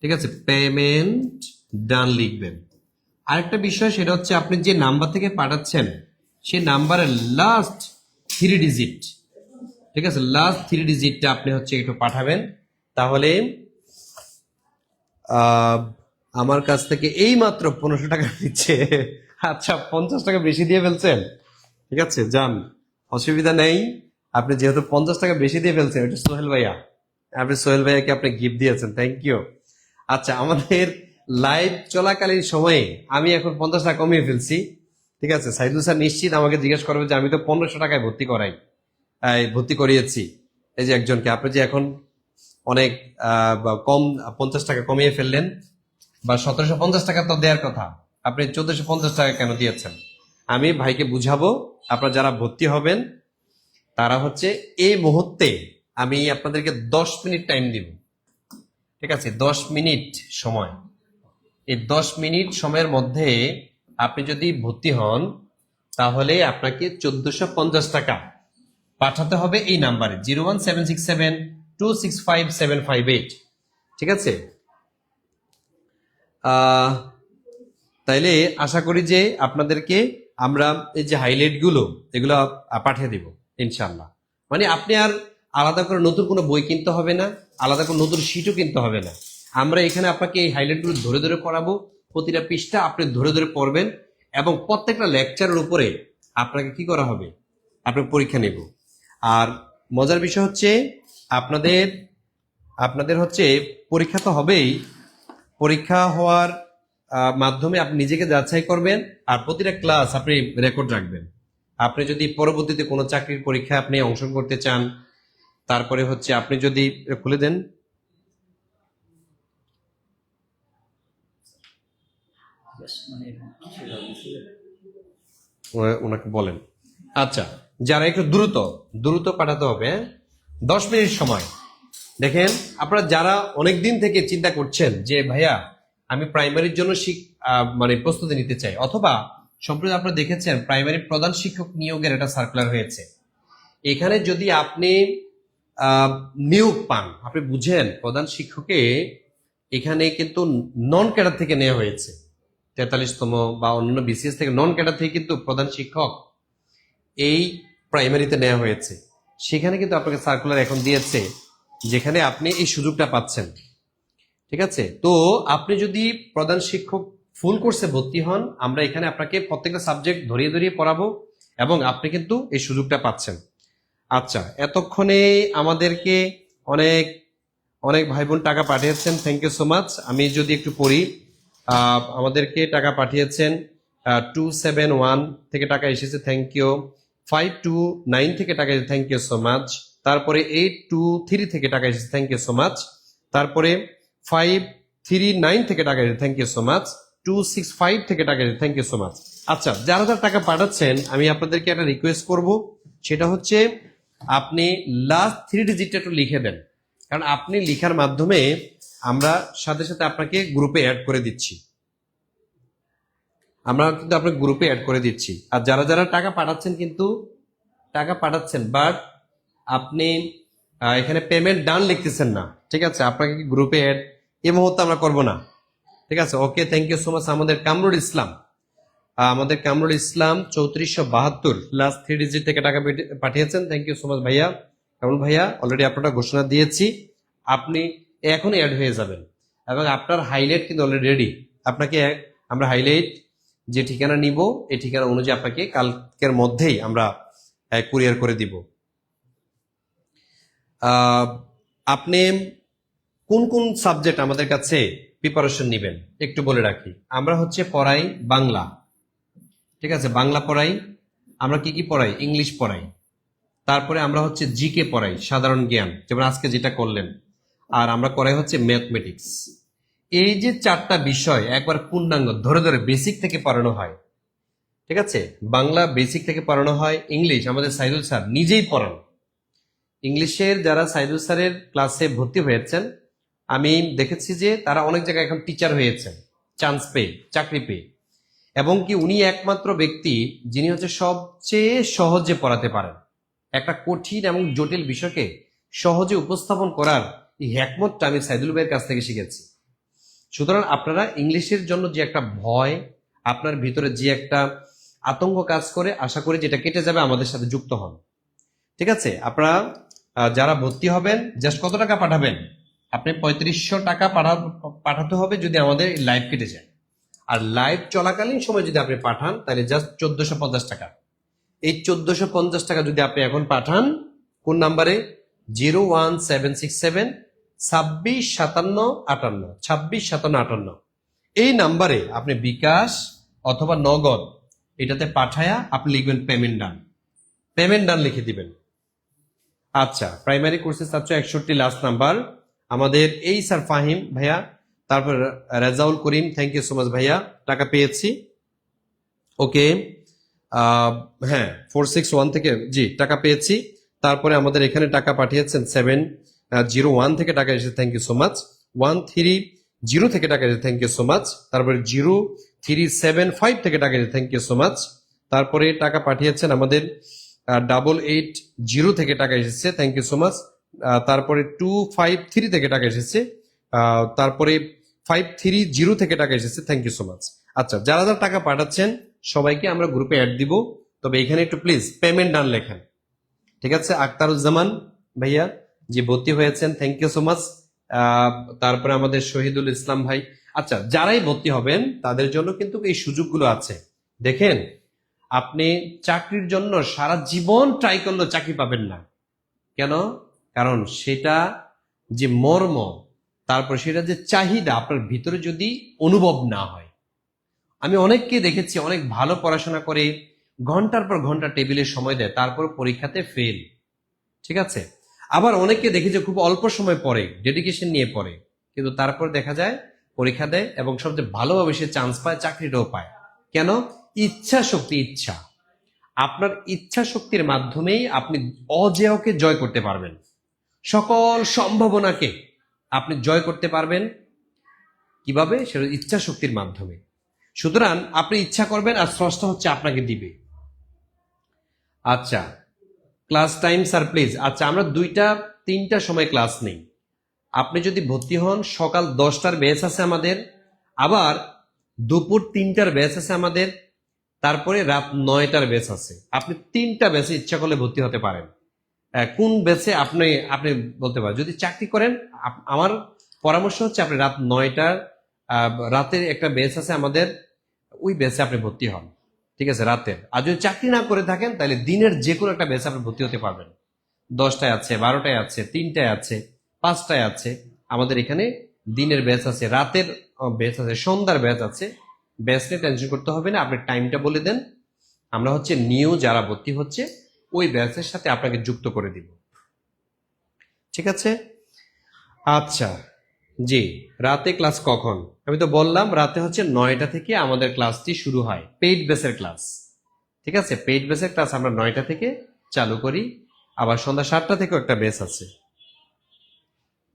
ঠিক আছে, পেমেন্ট ডান লিখবেন। আরেকটা বিষয় সেটা হচ্ছে আপনি যে নাম্বার থেকে পাঠাচ্ছেন সেই নাম্বারের লাস্ট 3 ডিজিট, ঠিক আছে, লাস্ট 3 ডিজিটটা আপনি হচ্ছে একটু পাঠাবেন। তাহলে আমার কাছ থেকে এই মাত্র 1500 টাকা দিচ্ছে। আচ্ছা 50 টাকা বেশি দিয়ে ফেলছেন, ঠিক আছে যান, অসুবিধা নেই। আপনি যেহেতু 50 টাকা বেশি দিয়ে ফেলছেন, এটা সোহেল ভাইয়া, আপনি সোহেল ভাইয়াকে আপনি গিফট দিয়েছেন, থ্যাংক ইউ। আচ্ছা আমাদের লাইভ চলাকালীন সময়ে আমি এখন 50 টাকা কমিয়ে ফেলছি। ঠিক আছে, সাইদুল স্যার নিশ্চিত আমাকে জিজ্ঞেস করবে যে আমি তো 1500 টাকায় ভর্তি করিয়েছি এই যে একজনকে, আপনি যে এখন অনেক কম 50 টাকা কমিয়ে ফেললেন, বা 1750 টাকা তো দেওয়ার কথা, আপনি 1450 টাকা কেন দিয়েছেন? আমি ভাইকে বুঝাবো। আপনারা যারা ভর্তি হবেন তারা হচ্ছে এই মুহূর্তে আমি আপনাদেরকে 10 মিনিট টাইম দিব। ঠিক আছে, 10 মিনিট সময়, এই 10 মিনিট সময়ের মধ্যে আপনি যদি ভর্তি হন তাহলে আপনাকে 1450 টাকা পাঠাতে হবে এই নাম্বারে, 01767265758। ঠিক আছে, তাইলে আশা করি যে আপনাদেরকে আমরা এই যে হাইলাইট গুলো এগুলো পাঠিয়ে দিব ইনশাল্লাহ। মানে আপনি আর আলাদা করে নতুন কোনো বই কিনতে হবে না, আলাদা করে নতুন শিটও কিনতে হবে না। আমরা এখানে আপনাকে এই হাইলাইট গুলো ধরে ধরে পড়াবো, প্রতিটা পৃষ্ঠা আপনি ধরে ধরে পড়বেন, এবং প্রত্যেকটা লেকচারের উপরে আপনাকে কি করা হবে, আপনি পরীক্ষা নেব। আর মজার বিষয় হচ্ছে আপনাদের হচ্ছে পরীক্ষা তো হবেই, পরীক্ষা হওয়ার মাধ্যমে আপনি নিজেকে যাচাই করবেন, আর প্রতিটা ক্লাস আপনি রেকর্ড রাখবেন। আপনি যদি পরবর্তীতে কোনো চাকরির পরীক্ষায় আপনি অংশগ্রহণ করতে চান, তারপরে হচ্ছে আপনি যদি খুলে দেন, ওনাকে বলেন। আচ্ছা, যারা একটু দ্রুত পাঠাতে হবে, 10 মিনিট সময়, দেখেন, আপনারা যারা অনেকদিন থেকে চিন্তা করছেন যে ভাইয়া আমি প্রাইমারির জন্য মানে প্রস্তুতি নিতে চাই, অথবা সম্প্রতি আপনারা দেখেছেন প্রাইমারি প্রধান শিক্ষক নিয়োগের একটা সার্কুলার হয়েছে। এখানে যদি আপনি নিয়োগ পান, আপনি বুঝেন প্রধান শিক্ষকে এখানে কিন্তু নন ক্যাডার থেকে নেওয়া হয়েছে, 43তম বা অন্যান্য বিসিএস থেকে নন ক্যাডার থেকে কিন্তু প্রধান শিক্ষক এই প্রাইমারিতে নেওয়া হয়েছে। সেখানে কিন্তু আপনাকে সার্কুলার এখন দিয়েছে যেখানে আপনি এই সুযোগটা পাচ্ছেন। ঠিক আছে, তো আপনি যদি প্রধান শিক্ষক ফুল কোর্সে ভর্তি হন, আমরা এখানে আপনাকে প্রত্যেকটা সাবজেক্ট ধরিয়ে ধরিয়ে পড়াবো এবং আপনি কিন্তু এই সুযোগটা পাচ্ছেন। আচ্ছা, এতক্ষণে আমাদেরকে অনেক অনেক ভাই বোন টাকা পাঠিয়েছেন, থ্যাংক ইউ সো মাচ। আমি যদি একটু পড়ি, আমাদেরকে টাকা পাঠিয়েছেন 271 থেকে টাকা এসেছে, থ্যাংক ইউ। 529 থেকে টাকা এসেছে, থ্যাংক ইউ সো মাচ। তারপরে 823 থেকে টাকা এসেছে, থ্যাংক ইউ সো মাচ। তারপরে 539 থেকে টাকা এসেছে, থ্যাংক ইউ সো মাচ। 265 থেকে টাকা এসেছে, থ্যাংক ইউ সো মাচ। আচ্ছা, যারা যারা টাকা পাঠাচ্ছেন আমি আপনাদেরকে একটা রিকোয়েস্ট করব, সেটা হচ্ছে আপনি লাস্ট 3 ডিজিটটা একটু লিখে দেন, কারণ আপনি লিখার মাধ্যমে আমরা সাথে সাথে আপনাকে গ্রুপে অ্যাড করে দিচ্ছি। আমরা কিন্তু আপনাকে গ্রুপে অ্যাড করে দিচ্ছি। আর যারা যারা টাকা পাঠাচ্ছেন কিন্তু টাকা পাঠাচ্ছেন, বাট আপনি এখানে পেমেন্ট ডান লিখতেছেন না। ঠিক আছে, আপনাকে গ্রুপে অ্যাড এই মুহূর্তে আমরা করব না। ঠিক আছে, ওকে, থ্যাংক ইউ সো মাচ। আমাদের কামরুল ইসলাম 3472 লাস্ট 3 ডিজিট থেকে টাকা পাঠিয়েছেন, থ্যাংক ইউ সো মাচ ভাইয়া। কামরুল ভাইয়া, অলরেডি আপনারা ঘোষণা দিয়েছি, আপনি এখনই অ্যাড হয়ে যাবেন এবং আপনার হাইলাইট কিন্তু অলরেডি রেডি। আপনাকে আমরা হাইলাইট যে ঠিকানা নিব এই ঠিকানা অনুযায়ী আপনাকে কালকের মধ্যেই আমরা কুরিয়ার করে দিব। আপনি কোন কোন সাবজেক্ট আমাদের কাছে প্রিপারেশন নেবেন একটু বলে রাখি। আমরা হচ্ছে পড়াই বাংলা, ঠিক আছে, বাংলা পড়াই। আমরা কি কি পড়াই? ইংলিশ পড়াই। তারপরে আমরা হচ্ছে জিকে পড়াই, সাধারণ জ্ঞান, যেমন আজকে যেটা করলেন। আর আমরা করাই হচ্ছে ম্যাথমেটিক্স। এই যে 4টা বিষয় একবার পূর্ণাঙ্গ ধরে ধরে বেসিক থেকে পড়ানো হয়। ঠিক আছে, বাংলা বেসিক থেকে পড়ানো হয়। ইংলিশ আমাদের সাইদুল স্যার নিজেই পড়ান। ইংলিশের যারা সাইদুল স্যারের ক্লাসে ভর্তি হয়েছেন, আমি দেখেছি যে তারা অনেক জায়গায় এখন টিচার হয়েছেন, চান্স পেয়ে, চাকরি পেয়ে। এবং কি উনি একমাত্র ব্যক্তি যিনি হচ্ছে সবচেয়ে সহজে পড়াতে পারেন। একটা কঠিন এবং জটিল বিষয়কে সহজে উপস্থাপন করার এই হ্যাকমতটা আমি সাইদুল ভাইয়ের কাছ থেকে শিখেছি। সুতরাং আপনারা ইংলিশের জন্য যে একটা ভয়, আপনার ভিতরে যে একটা আতঙ্ক কাজ করে, আশা করি যেটা কেটে যাবে, আমাদের সাথে যুক্ত হন। ঠিক আছে, আপনারা যারা ভর্তি হবেন জাস্ট কত টাকা পাঠাবেন? আপনি 3500 টাকা পাঠাতে হবে যদি আমাদের লাইভ কেটে যায়। আর লাইভ চলাকালীন সময় যদি আপনি পাঠান তাহলে জাস্ট 1450 টাকা। এই 1450 টাকা যদি আপনি এখন পাঠান কোন নাম্বারে? 01767 265758 265758 এই নাম্বারে আপনি বিকাশ অথবা নগদ এটাতে পাঠায়া আপনি লিখবেন পেমেন্ট ডান। পেমেন্ট ডান লিখে দিবেন। আচ্ছা, প্রাইমারি কোর্সের ছাত্র 61 লাস্ট নাম্বার আমাদের এই স্যার ফাহিম ভাইয়া। তারপর Rezaul Karim, thank you so much ভাইয়া, টাকা পেয়েছি। ওকে, হ্যাঁ 461 থেকে জি টাকা পেয়েছি। তারপরে আমাদের এখানে টাকা পাঠিয়েছেন 701 থেকে টাকা এসেছে, থ্যাংক ইউ সো মাচ। 130 থেকে টাকা এসেছে, থ্যাংক ইউ সো মাচ। তারপরে 0375 থেকে টাকা এসেছে, থ্যাংক ইউ সো মাচ। তারপরে টাকা পাঠিয়েছেন আমাদের 880 থেকে টাকা এসেছে, থ্যাংক ইউ সো মাচ। তারপরে 253 থেকে টাকা এসেছে। তারপরে 530 থেকে টাকা এসেছে, থ্যাংক ইউ সো মাচ। আচ্ছা, যারা যারা টাকা পাঠাচ্ছেন সবাইকে আমরা গ্রুপে অ্যাড দিব, তবে এখানে একটু প্লিজ পেমেন্ট ডান লেখেন। ঠিক আছে, আক্তারুজ্জামান ভাইয়া যে ভর্তি হয়েছেন, থ্যাংক ইউ সো মাচ। তারপরে আমাদের শহীদুল ইসলাম ভাই। আচ্ছা, যারাই ভর্তি হবেন তাদের জন্য কিন্তু এই সুযোগগুলো আছে। দেখেন, আপনি চাকরির জন্য সারা জীবন ট্রাই করলেও চাকরি পাবেন না। কেন? কারণ সেটা যে মর্ম, তারপর সেটা যে চাহিদা আপনার ভিতরে যদি অনুভব না হয়। আমি অনেককে দেখেছি অনেক ভালো পড়াশোনা করে ঘন্টার পর ঘন্টা টেবিলে সময় দেয়, তারপর পরীক্ষাতে ফেল। ঠিক আছে, আবার অনেককে দেখেছি খুব অল্প সময় পড়ে, ডেডিকেশন নিয়ে পড়ে, কিন্তু তারপর দেখা যায় পরীক্ষা দেয় এবং সবচেয়ে ভালোভাবে সে চান্স পায়, চাকরিটাও পায়। কেন? ইচ্ছা শক্তি, ইচ্ছা। আপনার ইচ্ছা শক্তির মাধ্যমেই আপনি অজেয়কে জয় করতে পারবেন। সকল সম্ভাবনাকে আপনি জয় করতে পারবেন কিভাবে? সেটা ইচ্ছা শক্তির মাধ্যমে। সুতরাং আপনি ইচ্ছা করবেন আর স্রষ্টা হচ্ছে আপনাকে দিবে। আচ্ছা, ক্লাস টাইম স্যার প্লিজ। আচ্ছা, আমরা 2টা 3টা সময় ক্লাস নেই। আপনি যদি ভর্তি হন, সকাল 10টার ব্যাচ আছে আমাদের, আবার দুপুর 3টার ব্যাচ আছে আমাদের, তারপরে রাত 9টার ব্যাচ আছে। আপনি 3টা ব্যাচে ইচ্ছা করলে ভর্তি হতে পারেন। কোন ব্যাচে আপনি আপনি বলতে পারেন। যদি চাকরি করেন, আমার পরামর্শ হচ্ছে আপনি রাত 9টার রাতের একটা ব্যাচ আছে আমাদের, ওই ব্যাচে আপনি ভর্তি হন, ঠিক আছে, রাতের। আর যদি চাকরি না করে থাকেন তাহলে দিনের যে কোনো একটা ব্যাচে আপনি ভর্তি হতে পারবেন। 10টায় আছে, 12টায় আছে, 3টায় আছে, 5টায় আছে। আমাদের এখানে দিনের ব্যাচ আছে, রাতের ব্যাচ আছে, সন্ধ্যার ব্যাচ আছে। ব্যাচ নিয়ে টেনশন করতে হবে না, আপনি টাইমটা বলে দেন, আমরা হচ্ছে নিউ যারা ভর্তি হচ্ছে ওই ব্যাচের সাথে আপনাকে যুক্ত করে দিব, ঠিক আছে? আচ্ছা, জি, রাতে ক্লাস কখন? আমি তো বললাম রাতে হচ্ছে 9টা থেকে আমাদের ক্লাসটি শুরু হয়, পেইড বেসের ক্লাস, ঠিক আছে? পেইড বেসের ক্লাস আমরা 9টা থেকে চালু করি, আবার সন্ধ্যা 7টা থেকেও একটা বেস আছে।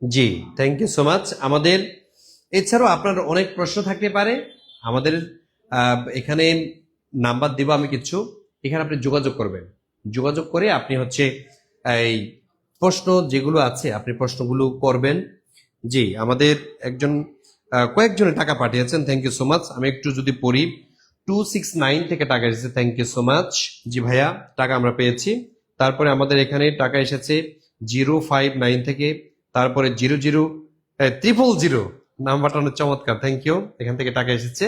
জি, থ্যাংক ইউ সো মাচ। আমাদের এছাড়াও আপনার অনেক প্রশ্ন থাকতে পারে, আমাদের এখানে নাম্বার দিব আমি কিছু, এখানে আপনি যোগাযোগ করবেন, যোগাযোগ করে আপনি হচ্ছে এই প্রশ্ন যেগুলো আছে আপনি প্রশ্নগুলো করবেন। জি, আমাদের একজন কয়েকজনে টাকা পাঠিয়েছেন, থ্যাংক ইউ সো মাচ। আমি একটু যদি পড়ি, 269 থেকে টাকা এসেছে, থ্যাংক ইউ সো মাচ। জি ভাইয়া, টাকা আমরা পেয়েছি। তারপরে আমাদের এখানে টাকা এসেছে 059 থেকে, তারপরে 0000 নাম্বারটা অনেক চমৎকার, থ্যাংক ইউ, এখান থেকে টাকা এসেছে।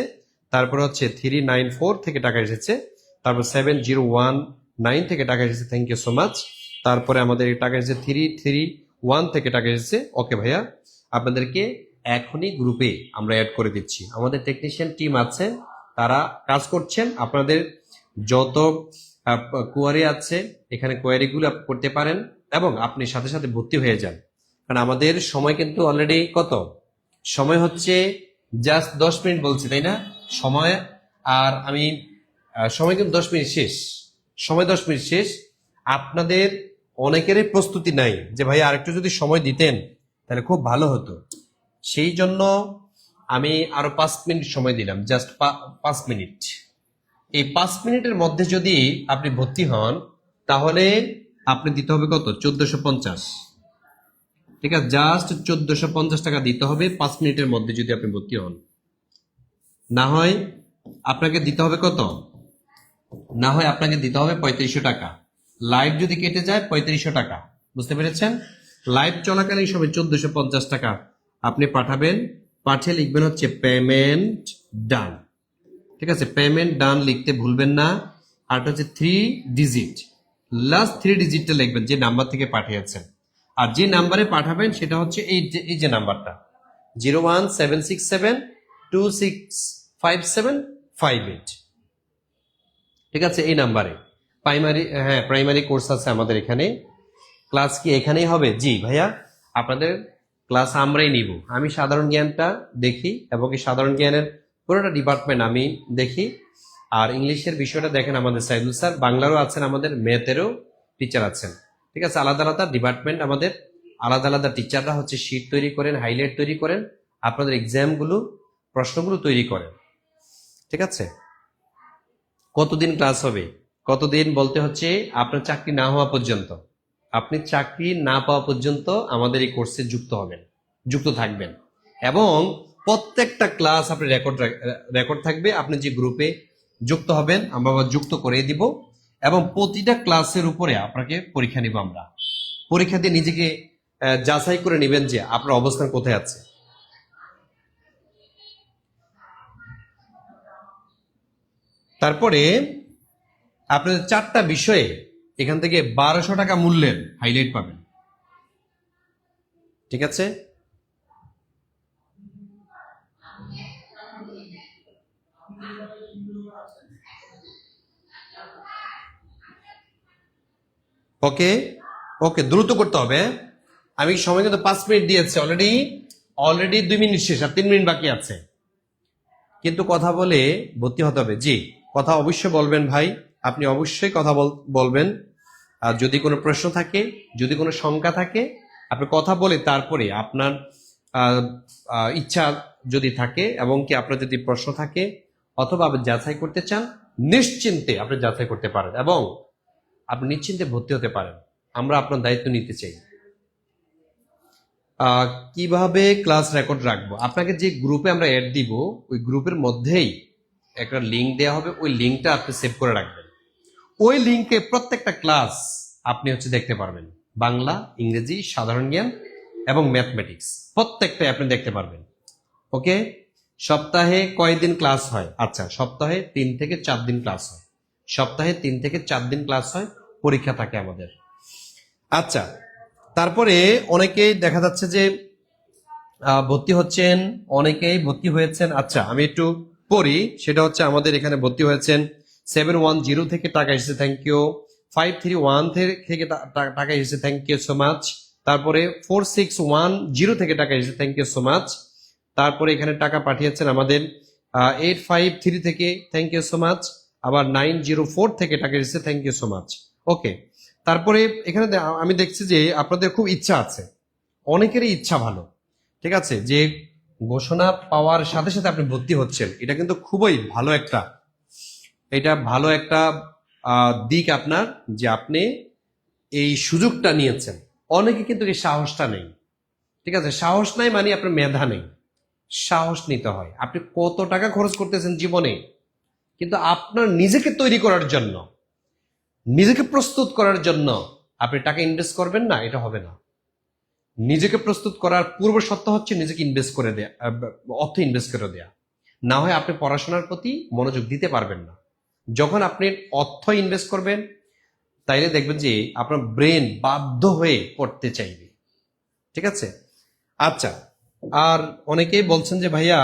তারপরে হচ্ছে 394 থেকে টাকা এসেছে, তারপর 7019 থেকে টাকা এসেছে, থ্যাংক ইউ সো মাচ। তারপরে আমাদের টাকা এসেছে 331 থেকে টাকা এসেছে। ওকে ভাইয়া, আপনাদেরকে এখনই গ্রুপে আমরা অ্যাড করে দিচ্ছি। আমাদের টেকনিশিয়ান টিম আছে, তারা কাজ করছেন। আপনাদের যত কোয়ারি আছে এখানে কোয়ারিগুলো করতে পারেন এবং আপনি সাথে সাথে ভর্তি হয়ে যান। কারণ আমাদের সময় কিন্তু অলরেডি কত সময় হচ্ছে, জাস্ট 10 মিনিট বলছি, তাই না? সময় আর আমি সময় কিন্তু 10 মিনিট শেষ, সময় 10 মিনিট শেষ। আপনাদের অনেকেরই প্রস্তুতি নাই যে ভাই আরেকটু যদি সময় দিতেন তাহলে খুব ভালো হতো। সেই জন্য আমি আরো 5 মিনিট সময় দিলাম, জাস্ট 5 মিনিট। এই 5 মিনিটের মধ্যে যদি আপনি ভর্তি হন তাহলে আপনি দিতে হবে কত? 1450, ঠিক আছে? জাস্ট 1450 টাকা দিতে হবে 5 মিনিটের মধ্যে যদি আপনি ভর্তি হন। না হয় আপনাকে দিতে হবে কত? না হয় আপনাকে দিতে হবে 3500 টাকা। লাইভ যদি কেটে যায় 3500 টাকা, বুঝতে পেরেছেন? লাইভ চলাকালীন সময় 1450 টাকা আপনি পাঠাবেন, পাঠিয়ে লিখবেন হচ্ছে পেমেন্ট ডান, ঠিক আছে? পেমেন্ট ডান লিখতে ভুলবেন না। আর হচ্ছে 3 ডিজিট, লাস্ট 3 ডিজিটটা লিখবেন যে নাম্বার থেকে পাঠিয়েছেন। আর যে নাম্বারে পাঠাবেন সেটা হচ্ছে এই যে নাম্বারটা 01767265758, ঠিক আছে? এই নাম্বারে প্রাইমারি কোর্স আছে আমাদের এখানে। ক্লাস কি এখানেই হবে? জি ভাইয়া, আপনাদের ক্লাস আমরাই নিব। আমি সাধারণ জ্ঞানটা দেখি এবং এই সাধারণ জ্ঞানের পুরোটা ডিপার্টমেন্ট আমি দেখি। আর ইংলিশের বিষয়টা দেখেন আমাদের সাইদুল স্যার, বাংলারও আছেন, আমাদের ম্যাথেরও টিচার আছেন, ঠিক আছে? আলাদা আলাদা ডিপার্টমেন্ট আমাদের, আলাদা আলাদা টিচাররা হচ্ছে শিট তৈরি করেন, হাইলাইট তৈরি করেন, আপনাদের এক্সামগুলো প্রশ্নগুলো তৈরি করেন, ঠিক আছে? কতদিন ক্লাস হবে? কতদিন বলতে হচ্ছে আপনার চাকরি না হওয়া পর্যন্ত, আপনি চাকরি না পাওয়া পর্যন্ত আমাদের এই কোর্সে যুক্ত থাকবেন। এবং প্রত্যেকটা ক্লাস আপনি রেকর্ড থাকবে। আপনি যে গ্রুপে যুক্ত হবেন আমরা যুক্ত করে দিব, এবং প্রতিটা ক্লাসের উপরে আপনাকে পরীক্ষা নিব আমরা। পরীক্ষা দিয়ে নিজেকে যাচাই করে নেবেন যে আপনার অবস্থান কোথায় আছে। তারপরে আপনাদের 4টা বিষয়ে এখান থেকে 1200 টাকা মূল্যের হাইলাইট পাবেন, ঠিক আছে? ওকে ওকে, দ্রুত করতে হবে। আমি সময় কিন্তু 5 মিনিট দিয়েছি, অলরেডি 2 মিনিট শেষ, আর 3 মিনিট বাকি আছে। কিন্তু কথা বলে ভর্তি হতে হবে। জি, কথা অবশ্যই বলবেন ভাই, আপনি অবশ্যই কথা বলবেন। আর যদি কোনো প্রশ্ন থাকে, যদি কোনো শঙ্কা থাকে আপনি কথা বলে তারপরে আপনার আহ, ইচ্ছা যদি থাকে এবং কি আপনার যদি প্রশ্ন থাকে অথবা আপনি যাচাই করতে চান, নিশ্চিন্তে আপনি যাচাই করতে পারেন এবং আপনি নিশ্চিন্তে ভর্তি হতে পারেন। আমরা আপনার দায়িত্ব নিতে চাই। কিভাবে ক্লাস রেকর্ড রাখবো? আপনাকে যে গ্রুপে আমরা অ্যাড দিব ওই গ্রুপের মধ্যেই একটা লিঙ্ক দেওয়া হবে, ওই লিঙ্কটা আপনি সেভ করে রাখবেন। ওই লিঙ্কে প্রত্যেকটা ক্লাস আপনি দেখতে পারবেন। বাংলা, ইংরেজি, সাধারণ জ্ঞান এবং ম্যাথমেটিক্স প্রত্যেকটাই আপনি দেখতে পারবেন। ওকে, সপ্তাহে কয়দিন ক্লাস হয়? আচ্ছা, সপ্তাহে 3 থেকে 4 দিন ক্লাস হয়। সপ্তাহে 3 থেকে 4 দিন ক্লাস হয়, পরীক্ষা থাকে আমাদের। আচ্ছা, তারপরে অনেকেই দেখা যাচ্ছে যে ভর্তি হচ্ছেন, অনেকেই ভর্তি হয়েছেন। আচ্ছা, আমি একটু পড়ি, সেটা হচ্ছে আমাদের এখানে ভর্তি হয়েছেন 710 থেকে টাকা এসেছে, থ্যাংক ইউ। 531 থেকে টাকা এসেছে, থ্যাংক ইউ সো মাচ। তারপরে 4610 থেকে টাকা এসেছে, থ্যাংক ইউ সো মাচ। তারপরে এখানে টাকা পাঠিয়েছেন আমাদের 853 থেকে, থ্যাংক ইউ সো মাচ। আবার 904 থেকে টাকা এসেছে, থ্যাংক ইউ সো মাচ। ওকে, তারপরে এখানে আমি দেখছি যে আপনাদের খুব ইচ্ছা আছে, অনেকেরই ইচ্ছা ভালো। ঠিক আছে, যে ঘোষণা পাওয়ার সাথে সাথে আপনি ভর্তি হচ্ছেন, এটা কিন্তু খুবই ভালো একটা, এটা ভালো একটা দিক আপনার, যে আপনি এই সুযোগটা নিয়েছেন। অনেকে কিন্তু এই সাহসটা নেই। ঠিক আছে, সাহস নাই মানে আপনার মেধা নেই, সাহস নিতে হয়। আপনি কত টাকা খরচ করতেছেন জীবনে, কিন্তু আপনার নিজেকে তৈরি করার জন্য, নিজেকে প্রস্তুত করার জন্য আপনি টাকা ইনভেস্ট করবেন না, এটা হবে না। নিজেকে প্রস্তুত করার পূর্ব শর্ত হচ্ছে নিজেকে ইনভেস্ট করে দেয়া, অর্থ ইনভেস্ট করে দেয়া। না হয় আপনি পড়াশোনার প্রতি মনোযোগ দিতে পারবেন না। যখন আপনি অর্থ ইনভেস্ট করবেন, তাইলে দেখবেন যে আপনার ব্রেন বাধ্য হয়ে পড়তে চাইবে। ঠিক আছে, আচ্ছা। আর অনেকেই বলছেন যে ভাইয়া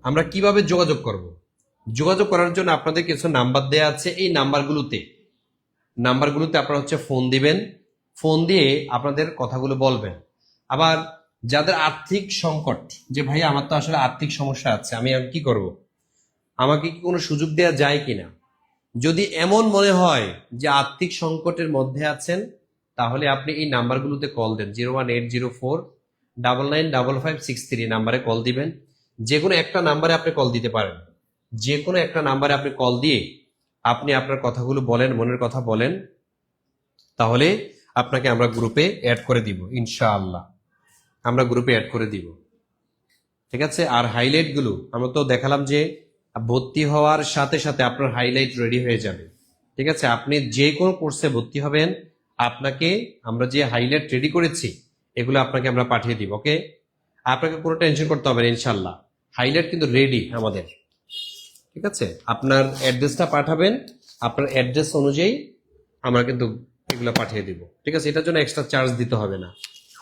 আমরা কিভাবে যোগাযোগ করব? যোগাযোগ করার জন্য আপনাদের কিছু নাম্বার দেয়া আছে। এই নাম্বারগুলোতে আপনারা ফোন দিবেন, ফোন দিয়ে আপনাদের কথাগুলো বলবেন। আবার যাদের আর্থিক সংকট, যে ভাইয়া আমার তো আসলে আর্থিক সমস্যা আছে, আমি আর কি করব, আমাকে কি কোনো সুযোগ দেওয়া যায় কিনা, যদি এমন মনে হয় যে আর্থিক সংকটের মধ্যে আছেন, তাহলে আপনি এই নাম্বারগুলোতে কল দেন। 01804995563 নাম্বারে কল দিবেন। যে কোনো একটা নাম্বারে আপনি কল দিতে পারেন, যে কোনো একটা নাম্বারে আপনি কল দিয়ে আপনি আপনার কথাগুলো বলেন, মনের কথা বলেন, তাহলে আপনাকে আমরা গ্রুপে অ্যাড করে দিব ইনশাআল্লাহ। আমরা গ্রুপে অ্যাড করে দিব। ঠিক আছে, আর হাইলাইট গুলো আমরা তো দেখালাম যে ভর্তি হওয়ার সাথে সাথে আপনার হাইলাইট রেডি হয়ে যাবে। ঠিক আছে, আপনি যে কোনো কোর্সে ভর্তি হবেন, আপনাকে আমরা যে হাইলাইট রেডি করেছি এগুলো আপনাকে আমরা পাঠিয়ে দিব। ওকে, আপনাকে কোনো টেনশন করতে হবে না ইনশাল্লাহ, হাইলাইট কিন্তু রেডি আমাদের। ঠিক আছে, আপনার অ্যাড্রেসটা পাঠাবেন, আপনার অ্যাড্রেস অনুযায়ী আমরা কিন্তু এগুলো পাঠিয়ে দিব। ঠিক আছে, এটার জন্য এক্সট্রা চার্জ দিতে হবে না,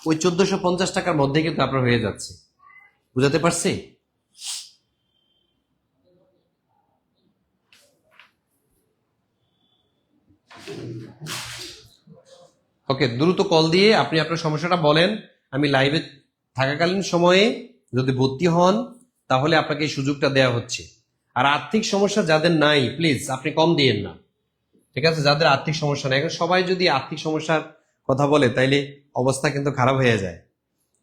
ওই 1450 টাকার মধ্যে কিন্তু আপনার হয়ে যাচ্ছে। বুঝাতে পারছি? ওকে, দ্রুত কল দিয়ে আপনি আপনার সমস্যাটা বলেন। আমি লাইভে থাকাকালীন সময়ে যদি ভর্তি হন, তাহলে আপনাকে এই সুযোগটা দেওয়া হচ্ছে। আর আর্থিক সমস্যা যাদের নাই, প্লিজ আপনি কম দিয়েন না। ঠিক আছে, যাদের আর্থিক সমস্যা নাই, এখন সবাই যদি আর্থিক সমস্যার কথা বলে তাইলে অবস্থা কিন্তু খারাপ হয়ে যায়।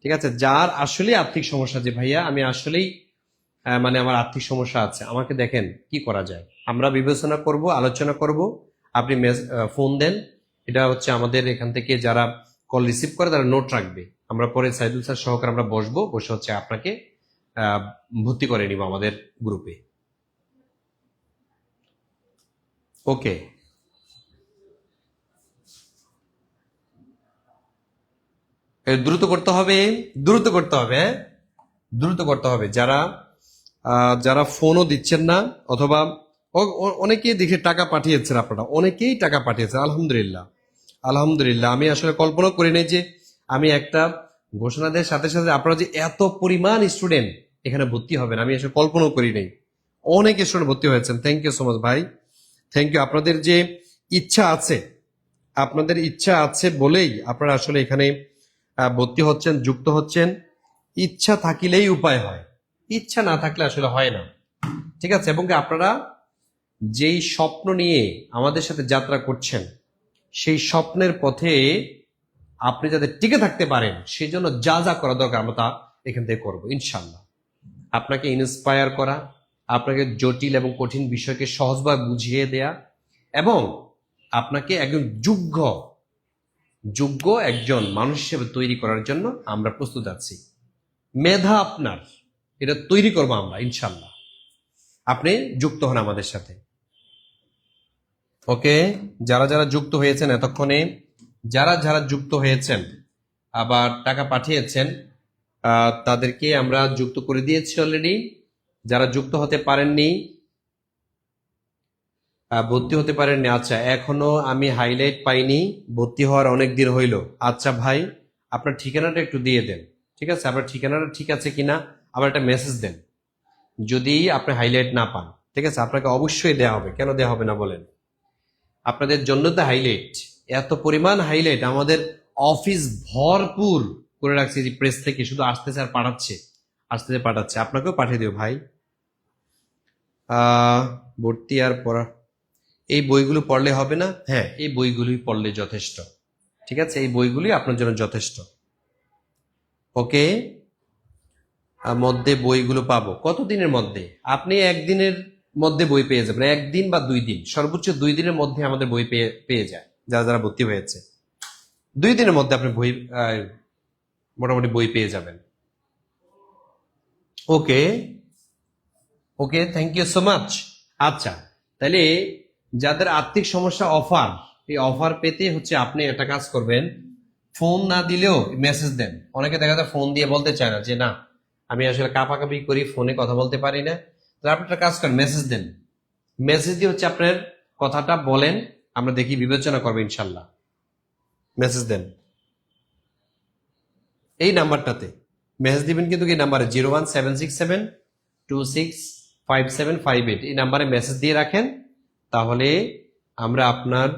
ঠিক আছে, যার আসলে আর্থিক সমস্যা, যে ভাইয়া আমি আসলেই মানে আমার আর্থিক সমস্যা আছে, আমাকে দেখেন কি করা যায়, আমরা বিবেচনা করব, আলোচনা করব। আপনি ফোন দেন, এটা আমাদের এখান থেকে যারা কল রিসিভ করে তারা নোট রাখবে। আমরা পরে সাইদুল স্যার সহকারে আমরা বসবো, বসে আপনাকে ভর্তি করে নিব আমাদের গ্রুপে। ওকে, দ্রুত করতে হবে, দ্রুত করতে হবে, হ্যাঁ দ্রুত করতে হবে। যারা যারা ফোনও দিচ্ছেন না, অথবা অনেকেই দেখে টাকা পাঠিয়েছেন, আপনারা অনেকেই টাকা পাঠিয়েছেন, আলহামদুলিল্লাহ আলহামদুলিল্লাহ। আমি আসলে কল্পনা করি নাই যে আমি একটা ঘোষণা দেওয়ার সাথে সাথে আপনারা যে এত পরিমাণ স্টুডেন্ট এখানে ভর্তি হবেন, আমি আসলে কল্পনাও করি নাই। অনেক স্টুডেন্ট ভর্তি হয়েছেন, থ্যাংক ইউ সো মাচ ভাই, থ্যাংক ইউ। আপনাদের যে ইচ্ছা আছে, আপনাদের ইচ্ছা আছে বলেই আপনারা আসলে এখানে ভর্তি হচ্ছেন, যুক্ত হচ্ছেন। ইচ্ছা থাকিলেই উপায় হয়, ইচ্ছা না থাকলে আসলে হয় না। ঠিক আছে, এবং আপনারা যেই স্বপ্ন নিয়ে আমাদের সাথে যাত্রা করছেন, সেই স্বপ্নের পথে আপনি যাতে টিকে থাকতে পারেন সেই জন্য যা যা করা দরকার আমরা তা এখান থেকে করবো ইনশাল্লাহ। আপনাকে ইন্সপায়ার করা, আপনাকে জটিল এবং কঠিন বিষয়কে সহজভাবে বুঝিয়ে দেয়া, এবং আপনাকে একজন যোগ্য যোগ্য একজন মানুষ হিসেবে তৈরি করার জন্য আমরা প্রস্তুত আছি। মেধা আপনার, এটা তৈরি করবো আমরা ইনশাল্লাহ। আপনি যুক্ত হন আমাদের সাথে। ওকে, যারা যারা যুক্ত হয়েছেন এতক্ষণে, যারা যারা যুক্ত হয়েছেন আবার টাকা পাঠিয়েছেন, তাদেরকে আমরা যুক্ত করে দিয়েছি অলরেডি। যারা যুক্ত হতে পারেননি, ভর্তি হতে পারেননি, আচ্ছা এখনো আমি হাইলাইট পাইনি, ভর্তি হওয়ার অনেক দিন হইল। আচ্ছা ভাই, আপনার ঠিকানাটা একটু দিয়ে দেন। ঠিক আছে, আপনার ঠিকানাটা ঠিক আছে কিনা আবার একটা মেসেজ দেন যদি আপনি হাইলাইট না পান। ঠিক আছে, আপনাকে অবশ্যই দেওয়া হবে, কেন দেওয়া হবে না বলেন? আপনাদের জন্য তো হাইলাইট, এত পরিমাণ হাইলাইট আমাদের অফিস ভরপুর করে রাখছে, যে প্রেস থেকে শুধু আসতেছে আর পাঠাচ্ছে, আসতেছে পাঠাচ্ছে। আপনাকেও পাঠিয়ে দিও ভাই। ভর্তি আর পড়া, এই বইগুলো পড়লে হবে না? হ্যাঁ, এই বইগুলি পড়লে যথেষ্ট। ঠিক আছে, এই বইগুলি আপনার জন্য যথেষ্ট। ওকে, মধ্যে বইগুলো পাবো কতদিনের মধ্যে? আপনি একদিনের মধ্যে বই পেয়ে যাবেন, একদিন বা 2 দিন, সর্বোচ্চ 2 দিনের মধ্যে আমাদের বই পেয়ে পেয়ে যায়। যারা যারা ভর্তি হয়েছে 2 দিনের মধ্যে আপনি বই মোটামুটি বই পেয়ে যাবেন। ওকে ওকে, থ্যাংক ইউ সো মাচ। আচ্ছা, তাহলে যাদের আর্থিক সমস্যা অফার, এই অফার পেতে হচ্ছে আপনি একটা কাজ করবেন, ফোন না দিলেও মেসেজ দেন। অনেকে দেখা যায় ফোন দিয়ে বলতে চায় না যে না আমি আসলে কাপাকাপি করি, ফোনে কথা বলতে পারি না। তাহলে আপনি একটা কাজ করেন, মেসেজ দেন। মেসেজ দিয়ে হচ্ছে আপনার কথাটা বলেন, আমরা দেখি বিবেচনা করবো ইনশাল্লাহ। মেসেজ দেন এই নাম্বারটাতে, মেসেজ দিবেন কিন্তু এই নাম্বারে 01767265758, এই নাম্বারে মেসেজ দিয়ে রাখেন। তাহলে আমরা আপনার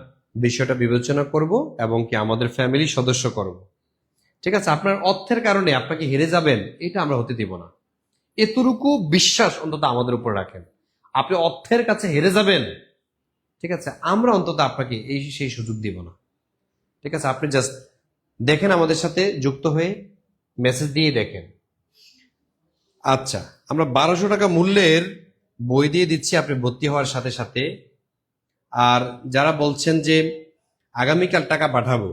বিষয়টা বিবেচনা করব এবং কি আমাদের ফ্যামিলি সদস্য করব। ঠিক আছে, আপনার অর্থের কারণে আপনাকে হেরে যাবেন এটা আমরা হতে দিব না। এতটুকু বিশ্বাস অন্তত আমাদের উপর রাখেন। আপনি অর্থের কাছে হেরে যাবেন, ঠিক আছে, আমরা অন্তত আপনাকে সেই সুযোগ দিব না। ঠিক আছে, আপনি জাস্ট দেখেন, আমাদের সাথে যুক্ত হয়ে মেসেজ দিয়ে দেখেন। আচ্ছা, আমরা 1200 টাকা মূল্যের বই দিয়ে দিচ্ছি আপনি ভর্তি হওয়ার সাথে সাথে। আর যারা বলছেন যে আগামীকাল টাকা পাঠাবো,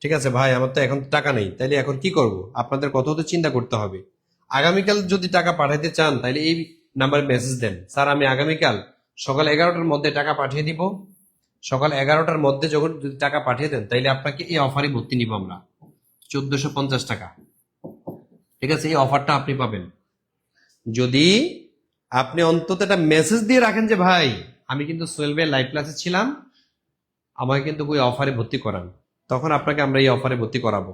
ঠিক আছে ভাই আমার তো এখন টাকা নেই, তাইলে এখন কি করব? আপনাদের কথা তো চিন্তা করতে হবে। আগামীকাল যদি টাকা পাঠাইতে চান তাহলে এই নাম্বারে মেসেজ দেন, স্যার আমি আগামীকাল সকাল 11টার মধ্যে টাকা পাঠিয়ে দিব। সকাল 11টার মধ্যে যখন যদি টাকা পাঠিয়ে দেন তাইলে আপনাকে এই অফারে ভর্তি নিব আমরা, 1450 টাকা। ঠিক আছে, এই অফারটা আপনি পাবেন যদি আপনি অন্তত একটা মেসেজ দিয়ে রাখেন যে ভাই আমি কিন্তু সোহেল ভাই লাইভ ক্লাসে ছিলাম, আমাকে কিন্তু ওই অফারে ভর্তি করান। তখন আপনাকে আমরা এই অফারে ভর্তি করাবো,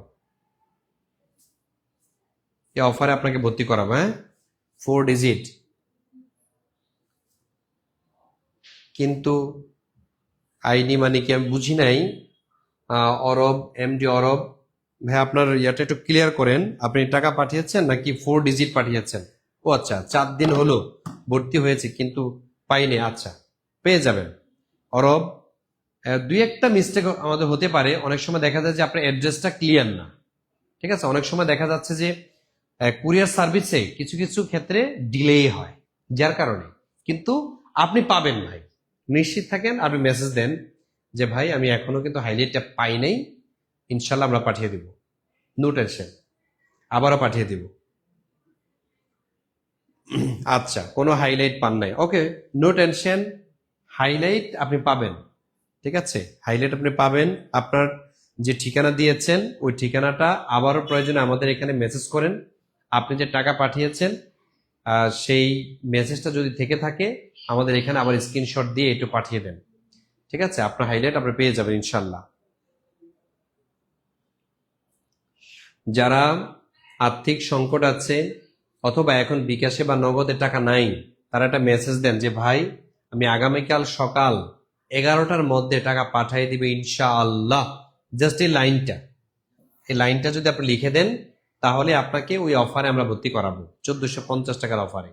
এই অফারে আপনাকে ভর্তি করাবো। হ্যাঁ, 4 ডিজিট। কিন্তু আইডি মানে কি আমি বুঝি নাই। অরব, এমডি অরব ভাই, আপনার ইয়াটা একটু ক্লিয়ার করেন, আপনি টাকা পাঠিয়েছেন নাকি 4 ডিজিট পাঠিয়েছেন? ও আচ্ছা, 4 দিন হলো ভর্তি হয়েছে কিন্তু পাইনি। আচ্ছা, পেয়ে যাবেন অরব। দুই একটা মিস্টেক আমাদের হতে পারে, অনেক সময় দেখা যায় যে আপনার অ্যাড্রেসটা ক্লিয়ার না। ঠিক আছে, অনেক সময় দেখা যাচ্ছে যে কুরিয়ার সার্ভিসে কিছু কিছু ক্ষেত্রে ডিলে হয়, যার কারণে কিন্তু আপনি পাবেন ভাই, নিশ্চিত থাকেন। আপনি মেসেজ দেন যে ভাই আমি এখনো কিন্তু হাইলাইটটা পাই নাই, ইনশাল্লাহ আমরা পাঠিয়ে দিব, নো টেনশন, আবারও পাঠিয়ে দিব। আচ্ছা, কোনো হাইলাইট পান নাই, ওকে, নো টেনশন, হাইলাইট আপনি পাবেন। ঠিক আছে, হাইলাইট আপনি পাবেন। আপনার যে ঠিকানা দিয়েছেন ওই ঠিকানাটা আবারও প্রয়োজনে আমাদের এখানে মেসেজ করেন। আপনি যে টাকা পাঠিয়েছেন সেই মেসেজটা যদি থেকে থাকে আমাদের এখানে আবার স্ক্রিনশট দিয়ে একটু পাঠিয়ে দেন। ঠিক আছে, আপনার হাইলাইট আপনি পেয়ে যাবেন ইনশাল্লাহ। যারা আর্থিক সংকট আছে অথবা এখন বিকাশে বা নগদে টাকা নাই, তারা একটা মেসেজ দেন যে ভাই আমি আগামীকাল সকাল 11টার মধ্যে টাকা পাঠিয়ে দিবে ইনশাআল্লাহ। জাস্ট এই লাইনটা যদি আপনি লিখে দেন তাহলে আপনাকে ওই অফারে আমরা ভর্তি করাবো, 1450 টাকার অফারে।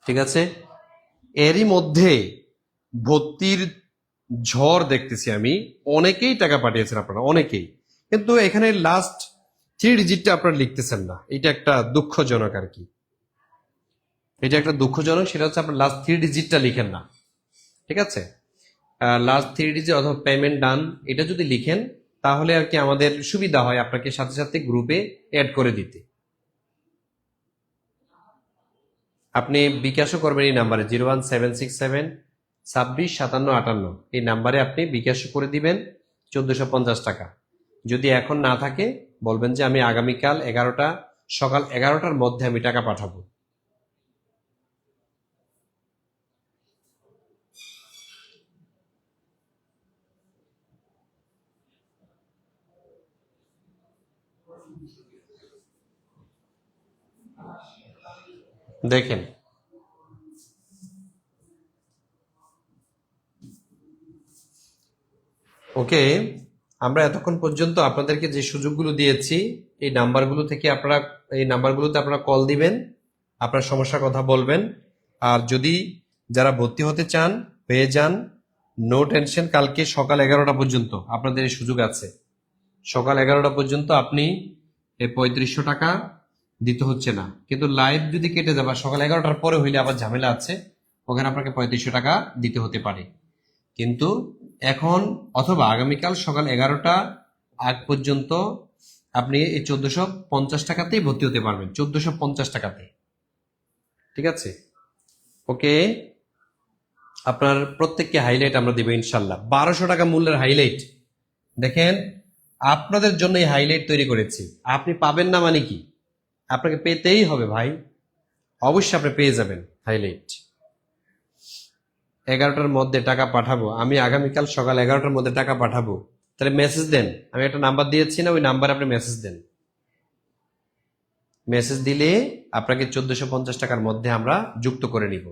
ঠিক আছে, এরই মধ্যে ভর্তির ঝড় দেখতেছি আমি, অনেকেই টাকা পাঠিয়েছেন আপনারা, অনেকেই, কিন্তু এখানে লাস্ট 3 ডিজিটটা আপনারা লিখতেছেন না। এটা একটা দুঃখজনক আর কি, এটা একটা দুঃখজনক। সেটা হচ্ছে আপনার লাস্ট 3 ডিজিটটা লিখেন না, ঠিক আছে? লাস্ট 3 ডিজিট অথবা পেমেন্ট ডান এটা যদি লিখেন তাহলে আর কি আমাদের সুবিধা হয় আপনাকে সাথে সাথে গ্রুপে অ্যাড করে দিতে। আপনি বিকাশও করবেন এই নাম্বারে 01767 26 57 58, এই নাম্বারে আপনি বিকাশও করে দিবেন 1450 টাকা। যদি এখন না থাকে বলবেন যে আমি আগামীকাল সকাল 11টার মধ্যে আমি টাকা পাঠাবো। দেখেন, ওকে, আমরা এতক্ষণ পর্যন্ত আপনাদেরকে যে সুযোগগুলো দিয়েছি এই নাম্বারগুলোতে আপনারা কল দিবেন, আপনার সমস্যার কথা বলবেন। আর যদি যারা ভর্তি হতে চান হয়ে যান, নো টেনশন। কালকে সকাল 11টা পর্যন্ত আপনাদের এই সুযোগ আছে। সকাল 11টা পর্যন্ত আপনি এই 3500 টাকা দিতে হচ্ছে না, কিন্তু লাইভ যদি কেটে যাবে সকাল 11টার পরে হইলে আবার ঝামেলা আছে, ওখানে আপনাকে 3500 টাকা দিতে হতে পারে। কিন্তু এখন অথবা আগামীকাল সকাল 11টা আগ পর্যন্ত আপনি এই 1450 টাকাতেই ভর্তি হতে পারবেন, 1450 টাকাতে, ঠিক আছে? ওকে, আপনার প্রত্যেককে হাইলাইট আমরা দিব ইনশাল্লাহ। 1200 টাকা মূল্যের হাইলাইট, দেখেন আপনাদের জন্য এই হাইলাইট তৈরি করেছি। আপনি পাবেন না মানে কি? আপনাকে পেতেই হবে ভাই, অবশ্যই আপনি পেয়ে যাবেন হাইলাইট। 11টার মধ্যে টাকা পাঠাবো, আমি আগামীকাল সকাল 11টার মধ্যে টাকা পাঠাবো। তাহলে মেসেজ দেন, আমি একটা নাম্বার দিয়েছি না, ওই নাম্বারে আপনি মেসেজ দেন। মেসেজ দিলে আপনাকে 1450 টাকার মধ্যে আমরা যুক্ত করে নিব।